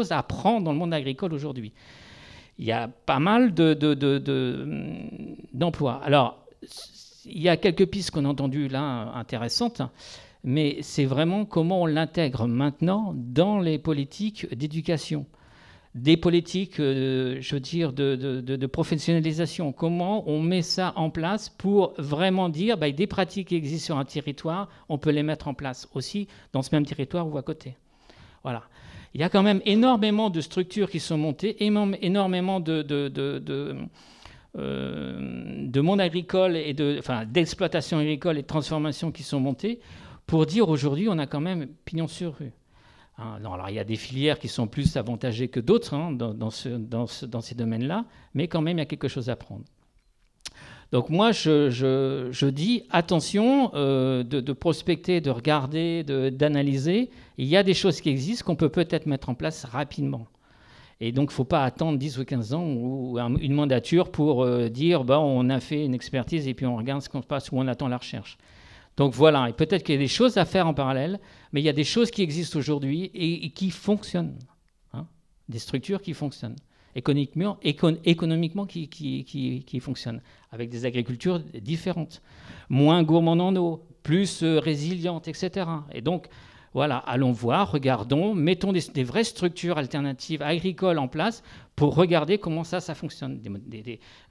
à apprendre dans le monde agricole aujourd'hui. Il y a pas mal d'emplois. Alors, il y a quelques pistes qu'on a entendues là, intéressantes, mais c'est vraiment comment on l'intègre maintenant dans les politiques d'éducation. des politiques, je veux dire, de professionnalisation. Comment on met ça en place pour vraiment dire des pratiques qui existent sur un territoire, on peut les mettre en place aussi dans ce même territoire ou à côté. Voilà. Il y a quand même énormément de structures qui sont montées, énormément de monde agricole et d'exploitation agricole et de transformation qui sont montées pour dire aujourd'hui on a quand même pignon sur rue. Non, alors il y a des filières qui sont plus avantagées que d'autres dans ces domaines-là, mais quand même il y a quelque chose à prendre. Donc moi je dis attention de prospecter, de regarder, d'analyser. Il y a des choses qui existent qu'on peut peut-être mettre en place rapidement. Et donc il ne faut pas attendre 10 ou 15 ans ou une mandature pour dire on a fait une expertise et puis on regarde ce qu'on passe ou on attend la recherche. Donc voilà, et peut-être qu'il y a des choses à faire en parallèle, mais il y a des choses qui existent aujourd'hui et qui fonctionnent. Des structures qui fonctionnent, économiquement qui fonctionnent, avec des agricultures différentes, moins gourmandes en eau, plus résilientes, etc. Et donc, voilà, allons voir, regardons, mettons des vraies structures alternatives agricoles en place pour regarder comment ça fonctionne,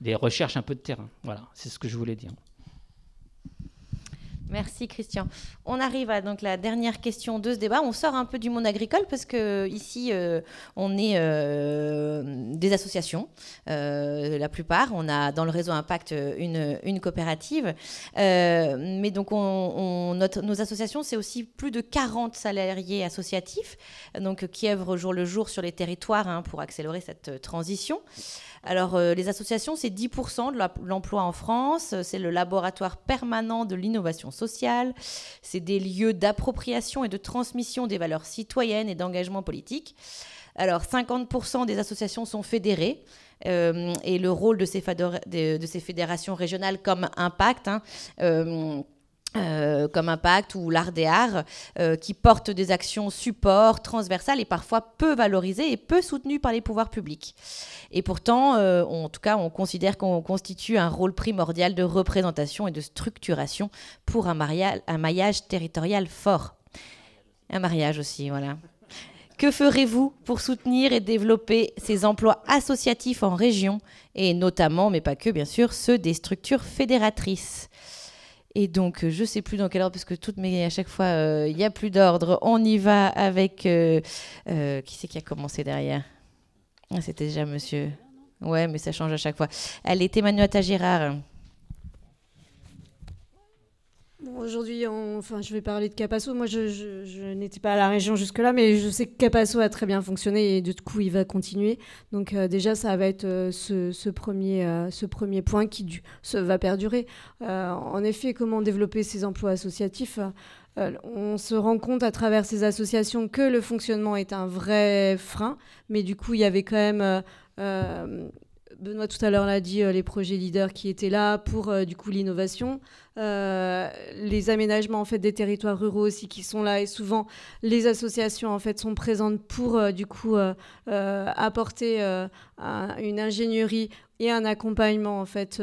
des recherches un peu de terrain. Voilà, c'est ce que je voulais dire. Merci Christian. On arrive à donc la dernière question de ce débat. On sort un peu du monde agricole parce que ici on est des associations. La plupart, on a dans le réseau Impact une coopérative. Mais donc nos associations, c'est aussi plus de 40 salariés associatifs, donc qui œuvrent au jour le jour sur les territoires pour accélérer cette transition. Alors, les associations, c'est 10% de l'emploi en France. C'est le laboratoire permanent de l'innovation sociale. C'est des lieux d'appropriation et de transmission des valeurs citoyennes et d'engagement politique. Alors, 50% des associations sont fédérées. Et le rôle de ces fédérations régionales comme Impact, comme Impact ou l'Art des Arts, qui portent des actions support, transversales et parfois peu valorisées et peu soutenues par les pouvoirs publics. Et pourtant, en tout cas, on considère qu'on constitue un rôle primordial de représentation et de structuration pour un maillage territorial fort. Un mariage aussi, voilà. Que ferez-vous pour soutenir et développer ces emplois associatifs en région, et notamment, mais pas que, bien sûr, ceux des structures fédératrices ? Et donc, je ne sais plus dans quel ordre, parce que à chaque fois, il n'y a plus d'ordre. On y va avec... qui c'est qui a commencé derrière ? C'était déjà monsieur. Ouais, mais ça change à chaque fois. Elle était Manuata Gérard. Bon, aujourd'hui, je vais parler de Capasso. Moi, je n'étais pas à la région jusque-là, mais je sais que Capasso a très bien fonctionné et du coup, il va continuer. Donc déjà, ça va être ce premier point qui va perdurer. En effet, comment développer ces emplois associatifs ? On se rend compte à travers ces associations que le fonctionnement est un vrai frein, mais du coup, il y avait quand même... Benoît tout à l'heure l'a dit, les projets leaders qui étaient là pour du coup l'innovation, les aménagements en fait des territoires ruraux aussi qui sont là, et souvent les associations en fait sont présentes pour du coup apporter une ingénierie et un accompagnement en fait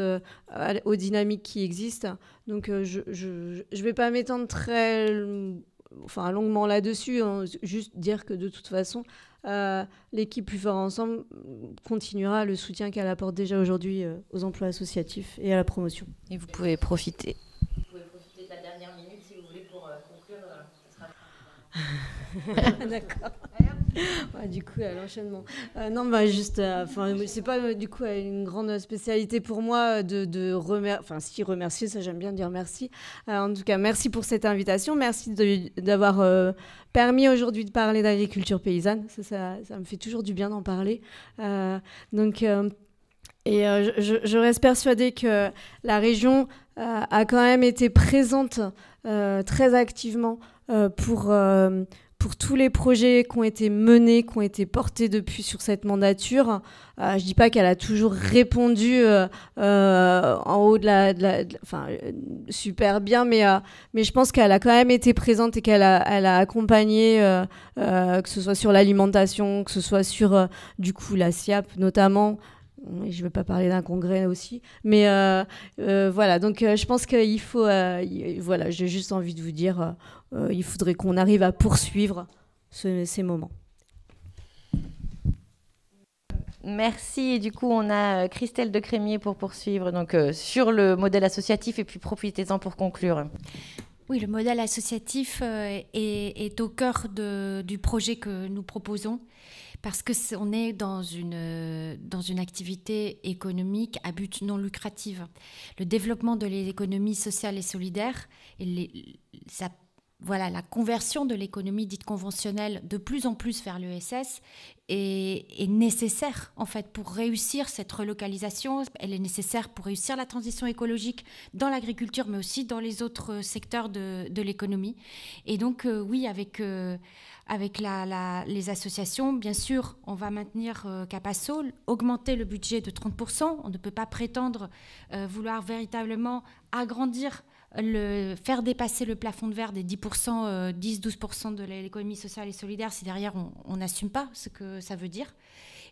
aux dynamiques qui existent. Donc je vais pas m'étendre longuement là-dessus, juste dire que de toute façon l'équipe Plus Fort Ensemble continuera le soutien qu'elle apporte déjà aujourd'hui aux emplois associatifs et à la promotion. Et vous pouvez profiter. De la dernière minute si vous voulez pour conclure. D'accord. Ouais, du coup, l'enchaînement. C'est pas du coup une grande spécialité pour moi de remercier, ça j'aime bien dire merci. En tout cas, merci pour cette invitation, merci d'avoir permis aujourd'hui de parler d'agriculture paysanne. Ça me fait toujours du bien d'en parler. Je reste persuadée que la région a quand même été présente très activement pour tous les projets qui ont été menés, qui ont été portés depuis sur cette mandature. Je ne dis pas qu'elle a toujours répondu en haut super bien, mais je pense qu'elle a quand même été présente et qu'elle a accompagné, que ce soit sur l'alimentation, que ce soit sur du coup la SIAP notamment. Je ne vais pas parler d'un congrès aussi, mais voilà. Donc, je pense qu'il faut, j'ai juste envie de vous dire, il faudrait qu'on arrive à poursuivre ces moments. Merci. Et du coup, on a Christelle de Crémier pour poursuivre donc, sur le modèle associatif et puis profitez-en pour conclure. Oui, le modèle associatif est au cœur du projet que nous proposons parce qu'on est dans une activité économique à but non lucratif. Le développement de l'économie sociale et solidaire, la conversion de l'économie dite conventionnelle de plus en plus vers l'ESS est nécessaire en fait pour réussir cette relocalisation. Elle est nécessaire pour réussir la transition écologique dans l'agriculture, mais aussi dans les autres secteurs de l'économie. Et donc oui, avec les associations, bien sûr, on va maintenir Capasso, augmenter le budget de 30%. On ne peut pas prétendre vouloir véritablement agrandir faire dépasser le plafond de verre des 10%, 10-12% de l'économie sociale et solidaire si derrière on n'assume pas ce que ça veut dire.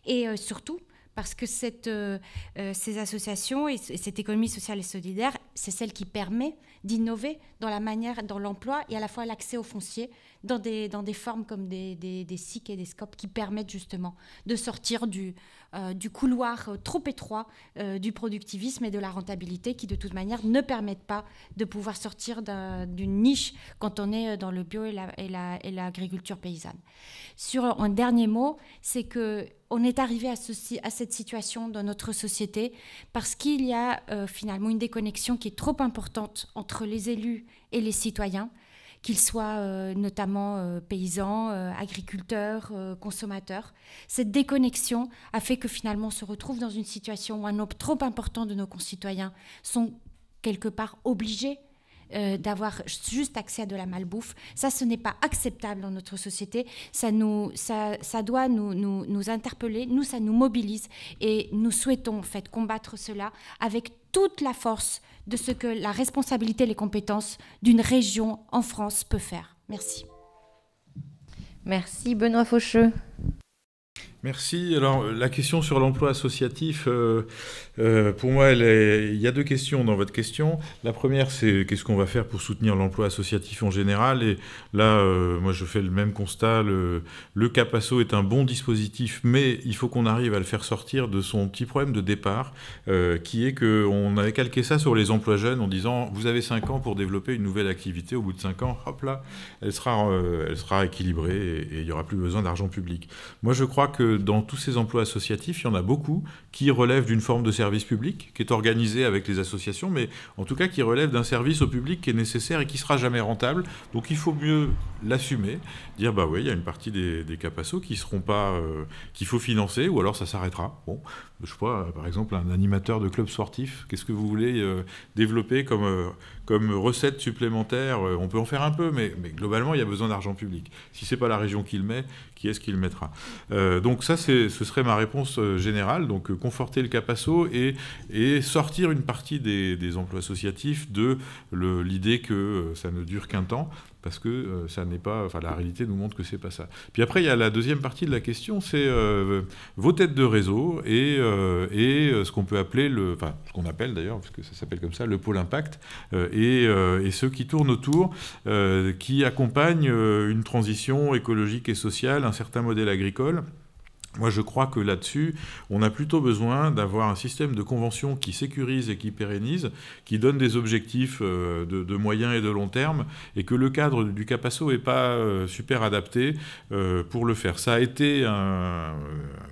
Et surtout, parce que ces associations et cette économie sociale et solidaire, c'est celle qui permet d'innover dans l'emploi et à la fois l'accès au foncier dans des formes comme des SIC et des SCOP qui permettent justement de sortir du couloir trop étroit du productivisme et de la rentabilité qui de toute manière ne permettent pas de pouvoir sortir d'une niche quand on est dans le bio et l'agriculture paysanne. Sur un dernier mot, c'est qu'on est arrivé à cette situation dans notre société parce qu'il y a finalement une déconnexion qui est trop importante entre les élus et les citoyens, qu'ils soient notamment paysans, agriculteurs, consommateurs. Cette déconnexion a fait que finalement on se retrouve dans une situation où un nombre trop important de nos concitoyens sont quelque part obligés d'avoir juste accès à de la malbouffe. Ça, ce n'est pas acceptable dans notre société. Ça doit nous interpeller. Nous, ça nous mobilise. Et nous souhaitons en fait combattre cela avec toute la force de ce que la responsabilité et les compétences d'une région en France peut faire. Merci. Merci Benoît Faucheux. Merci. Alors, la question sur l'emploi associatif, pour moi, il y a deux questions dans votre question. La première, c'est qu'est-ce qu'on va faire pour soutenir l'emploi associatif en général. Et là, moi, je fais le même constat. Le Capasso est un bon dispositif, mais il faut qu'on arrive à le faire sortir de son petit problème de départ, qui est qu'on avait calqué ça sur les emplois jeunes en disant, vous avez 5 ans pour développer une nouvelle activité. Au bout de 5 ans, hop là, elle sera équilibrée et il n'y aura plus besoin d'argent public. Moi, je crois que dans tous ces emplois associatifs, il y en a beaucoup qui relèvent d'une forme de service public, qui est organisée avec les associations, mais en tout cas qui relèvent d'un service au public qui est nécessaire et qui ne sera jamais rentable. Donc il faut mieux l'assumer, dire bah oui, il y a une partie des Capasso qui seront pas, qu'il faut financer, ou alors ça s'arrêtera. Bon, je sais pas, par exemple un animateur de club sportif, qu'est-ce que vous voulez développer comme recette supplémentaire? On peut en faire un peu, mais globalement il y a besoin d'argent public. Si c'est pas la région qui le met, qui est-ce qui le mettra? Donc ça, ce serait ma réponse générale. Donc conforter le Capasso et sortir une partie des emplois associatifs de l'idée que ça ne dure qu'un temps, parce que ça n'est pas, enfin la réalité nous montre que c'est pas ça. Puis après il y a la deuxième partie de la question, c'est vos têtes de réseau et ce qu'on peut appeler ce qu'on appelle d'ailleurs, parce que ça s'appelle comme ça, le pôle impact, et ceux qui tournent autour, qui accompagnent une transition écologique et sociale, un certain modèle agricole. Moi, je crois que là-dessus, on a plutôt besoin d'avoir un système de convention qui sécurise et qui pérennise, qui donne des objectifs de moyen et de long terme, et que le cadre du Capasso n'est pas super adapté pour le faire. Ça a été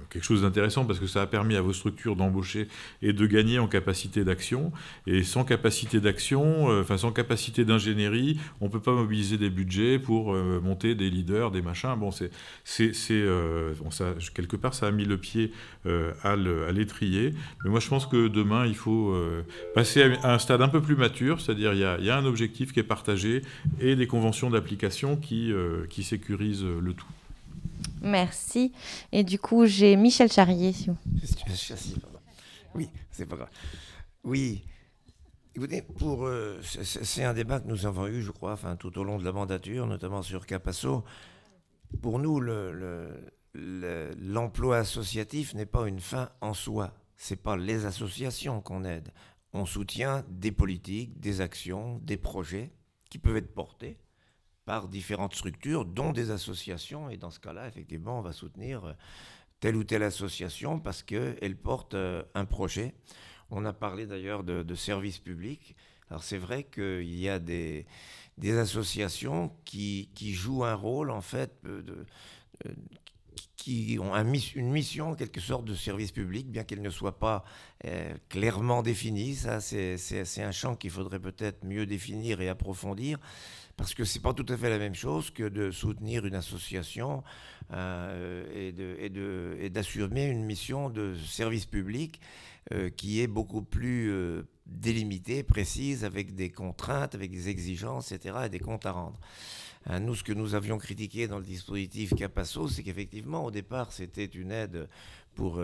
quelque chose d'intéressant parce que ça a permis à vos structures d'embaucher et de gagner en capacité d'action. Et sans capacité d'action, sans capacité d'ingénierie, on ne peut pas mobiliser des budgets pour monter des leaders, des machins. Bon, quelque part, ça a mis le pied à l'étrier. Mais moi, je pense que demain, il faut passer à un stade un peu plus mature, c'est-à-dire il y a un objectif qui est partagé et des conventions d'application qui sécurisent le tout. Merci. Et du coup, j'ai Michel Charrier. Oui, c'est pas grave. Oui. Écoutez, c'est un débat que nous avons eu, je crois, tout au long de la mandature, notamment sur Capasso. Pour nous, l'emploi associatif n'est pas une fin en soi. Ce n'est pas les associations qu'on aide. On soutient des politiques, des actions, des projets qui peuvent être portés par différentes structures, dont des associations. Et dans ce cas-là, effectivement, on va soutenir telle ou telle association parce qu'elle porte un projet. On a parlé d'ailleurs de services publics. Alors c'est vrai qu'il y a des associations qui jouent un rôle en fait qui ont une mission en quelque sorte de service public, bien qu'elle ne soit pas clairement définie. Ça, c'est un champ qu'il faudrait peut-être mieux définir et approfondir, parce que c'est pas tout à fait la même chose que de soutenir une association et d'assumer une mission de service public qui est beaucoup plus délimitée, précise, avec des contraintes, avec des exigences, etc., et des comptes à rendre. Nous, ce que nous avions critiqué dans le dispositif Capasso, c'est qu'effectivement, au départ, c'était une aide pour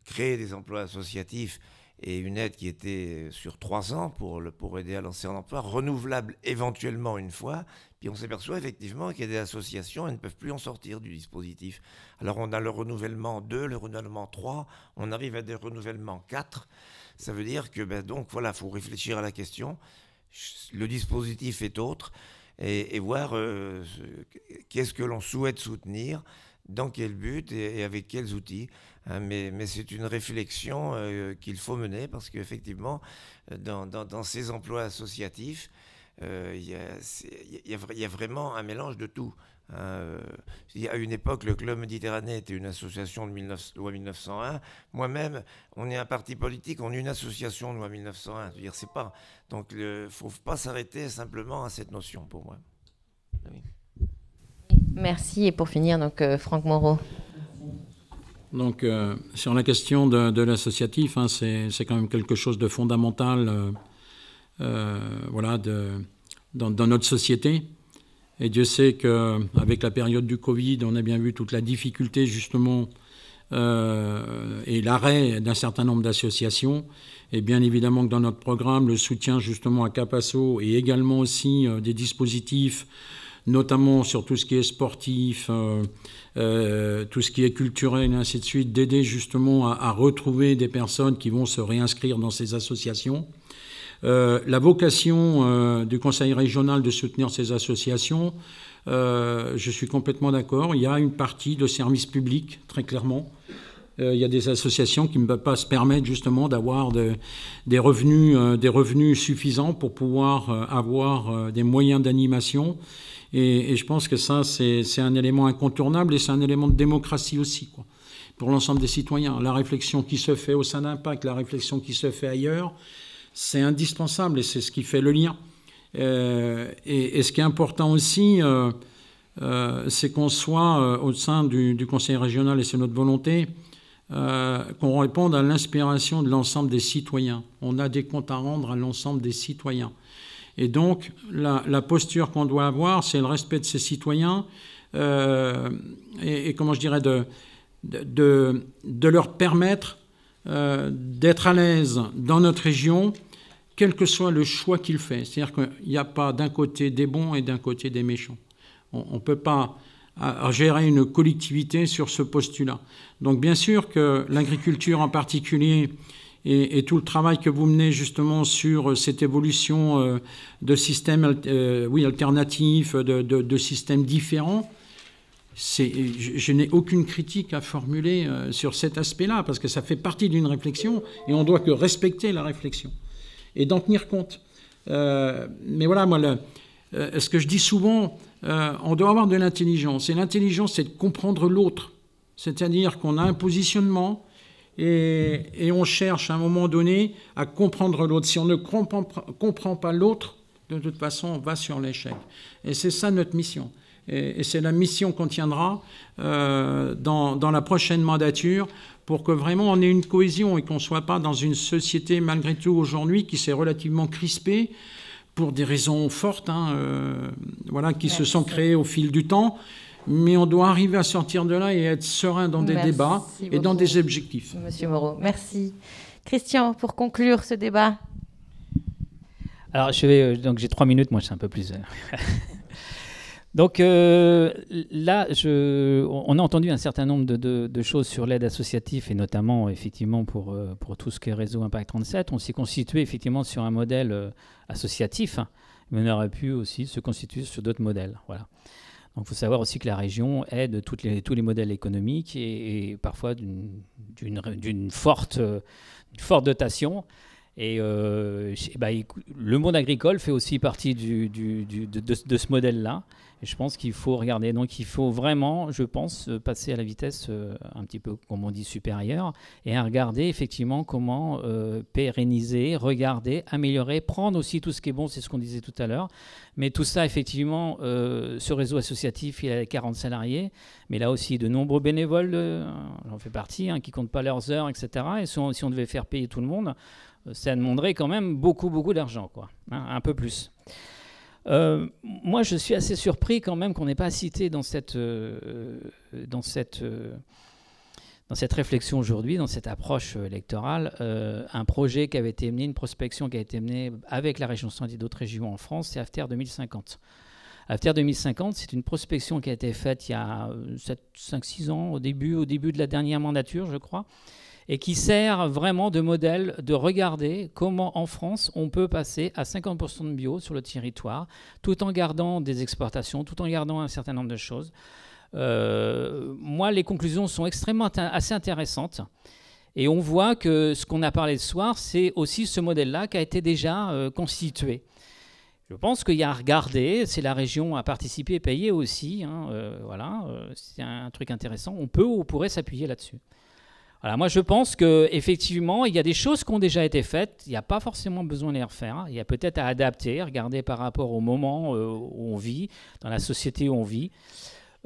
créer des emplois associatifs et une aide qui était sur 3 ans pour aider à lancer un emploi, renouvelable éventuellement une fois. Puis on s'aperçoit effectivement qu'il y a des associations, elles ne peuvent plus en sortir du dispositif. Alors on a le renouvellement 2, le renouvellement 3, on arrive à des renouvellements 4. Ça veut dire que, donc voilà, il faut réfléchir à la question. Le dispositif est autre. Et voir qu'est-ce que l'on souhaite soutenir, dans quel but et avec quels outils. Mais c'est une réflexion qu'il faut mener, parce qu'effectivement, dans ces emplois associatifs, il y a vraiment un mélange de tout. À une époque, le Club Méditerranée était une association de loi 1901. Moi-même, on est un parti politique, on est une association de loi 1901. Je veux dire, c'est pas. Donc, il ne faut pas s'arrêter simplement à cette notion pour moi. Oui. Merci. Et pour finir, donc Franck Moreau. Donc, sur la question de l'associatif, hein, c'est quand même quelque chose de fondamental voilà, dans notre société. Et Dieu sait qu'avec la période du Covid, on a bien vu toute la difficulté justement et l'arrêt d'un certain nombre d'associations. Et bien évidemment que dans notre programme, le soutien justement à Capasso et également aussi des dispositifs, notamment sur tout ce qui est sportif, tout ce qui est culturel et ainsi de suite, d'aider justement à retrouver des personnes qui vont se réinscrire dans ces associations. La vocation du Conseil régional de soutenir ces associations, je suis complètement d'accord. Il y a une partie de service public, très clairement. Il y a des associations qui ne peuvent pas se permettre justement d'avoir des revenus suffisants pour pouvoir avoir des moyens d'animation. Et je pense que ça, c'est un élément incontournable et c'est un élément de démocratie aussi, quoi, pour l'ensemble des citoyens. La réflexion qui se fait au sein d'Impact, la réflexion qui se fait ailleurs, c'est indispensable et c'est ce qui fait le lien. Et ce qui est important aussi, c'est qu'on soit au sein du Conseil régional, et c'est notre volonté, qu'on réponde à l'inspiration de l'ensemble des citoyens. On a des comptes à rendre à l'ensemble des citoyens. Et donc, la posture qu'on doit avoir, c'est le respect de ces citoyens et comment je dirais, de leur permettre d'être à l'aise dans notre région, quel que soit le choix qu'il fait. C'est-à-dire qu'il n'y a pas d'un côté des bons et d'un côté des méchants. On ne peut pas gérer une collectivité sur ce postulat. Donc bien sûr que l'agriculture en particulier et tout le travail que vous menez justement sur cette évolution de systèmes alternatifs, de systèmes différents, je n'ai aucune critique à formuler sur cet aspect-là, parce que ça fait partie d'une réflexion et on doit que respecter la réflexion et d'en tenir compte. Mais voilà, moi, ce que je dis souvent, on doit avoir de l'intelligence. Et l'intelligence, c'est de comprendre l'autre. C'est-à-dire qu'on a un positionnement et on cherche à un moment donné à comprendre l'autre. Si on ne comprend pas l'autre, de toute façon, on va sur l'échec. Et c'est ça notre mission. Et c'est la mission qu'on tiendra dans la prochaine mandature pour que vraiment on ait une cohésion et qu'on ne soit pas dans une société, malgré tout, aujourd'hui, qui s'est relativement crispée pour des raisons fortes, qui se sont créées au fil du temps. Mais on doit arriver à sortir de là et être serein dans des débats et dans des objectifs. Monsieur Moreau, merci. Christian, pour conclure ce débat. Alors, donc j'ai 3 minutes, moi je suis un peu plus... Donc là, on a entendu un certain nombre de choses sur l'aide associative et notamment effectivement pour tout ce qui est réseau Impact 37. On s'est constitué effectivement sur un modèle associatif, mais on aurait pu aussi se constituer sur d'autres modèles. Voilà. Donc il faut savoir aussi que la région aide tous les modèles économiques et parfois d'une forte dotation. Et le monde agricole fait aussi partie de ce modèle-là. Et je pense qu'il faut regarder. Donc il faut vraiment, je pense, passer à la vitesse un petit peu, comme on dit, supérieure, et à regarder effectivement comment pérenniser, regarder, améliorer, prendre aussi tout ce qui est bon, c'est ce qu'on disait tout à l'heure. Mais tout ça, effectivement, ce réseau associatif, il a 40 salariés, mais là aussi de nombreux bénévoles, j'en fais partie, qui ne comptent pas leurs heures, etc. Et si on devait faire payer tout le monde, ça demanderait quand même beaucoup d'argent, quoi, un peu plus. Moi, je suis assez surpris quand même qu'on n'ait pas cité dans cette réflexion aujourd'hui, dans cette approche électorale, un projet qui avait été mené, une prospection qui a été menée avec la région Centre et d'autres régions en France, c'est AFTER 2050. AFTER 2050, c'est une prospection qui a été faite il y a 5-6 ans, au début de la dernière mandature, je crois, et qui sert vraiment de modèle de regarder comment en France on peut passer à 50% de bio sur le territoire, tout en gardant des exportations, tout en gardant un certain nombre de choses. Moi, les conclusions sont assez intéressantes. Et on voit que ce qu'on a parlé ce soir, c'est aussi ce modèle-là qui a été déjà constitué. Je pense qu'il y a à regarder, c'est la région à participer, payer aussi. C'est un truc intéressant. On pourrait s'appuyer là-dessus. Voilà, moi, je pense qu'effectivement, il y a des choses qui ont déjà été faites. Il n'y a pas forcément besoin de les refaire. Il y a peut-être à adapter, regarder par rapport au moment où on vit, dans la société où on vit.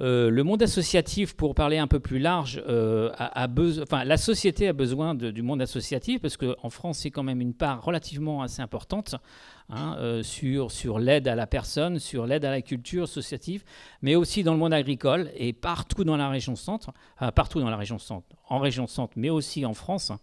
Le monde associatif, pour parler un peu plus large, la société a besoin du monde associatif parce qu'en France, c'est quand même une part relativement assez importante sur l'aide à la personne, sur l'aide à la culture associative, mais aussi dans le monde agricole et partout dans la région centre, en région centre, mais aussi en France.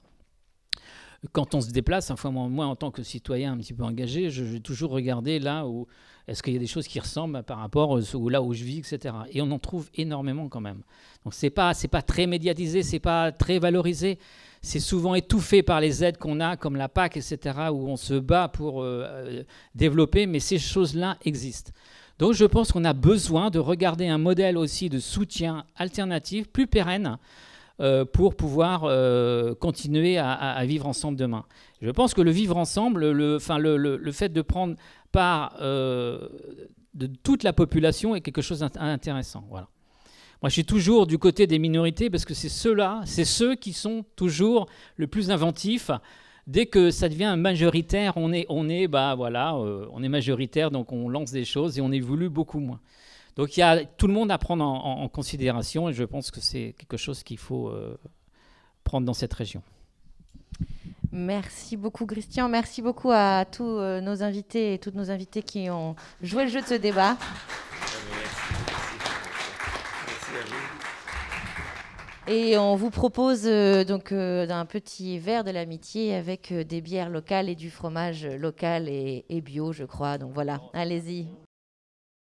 Quand on se déplace, moi en tant que citoyen un petit peu engagé, je vais toujours regarder là où est-ce qu'il y a des choses qui ressemblent par rapport là où je vis, etc. Et on en trouve énormément quand même. Donc c'est pas très médiatisé, c'est pas très valorisé. C'est souvent étouffé par les aides qu'on a, comme la PAC, etc., où on se bat pour développer, mais ces choses-là existent. Donc je pense qu'on a besoin de regarder un modèle aussi de soutien alternatif, plus pérenne, pour pouvoir continuer à vivre ensemble demain. Je pense que le vivre ensemble, le fait de prendre part de toute la population est quelque chose d'intéressant. Voilà. Moi, je suis toujours du côté des minorités parce que c'est ceux qui sont toujours le plus inventifs. Dès que ça devient majoritaire, on est majoritaire, donc on lance des choses et on évolue beaucoup moins. Donc il y a tout le monde à prendre en considération et je pense que c'est quelque chose qu'il faut prendre dans cette région. Merci beaucoup Christian, merci beaucoup à tous nos invités et toutes nos invitées qui ont joué le jeu de ce débat. Et on vous propose d'un petit verre de l'amitié avec des bières locales et du fromage local et bio, je crois. Donc voilà, allez-y.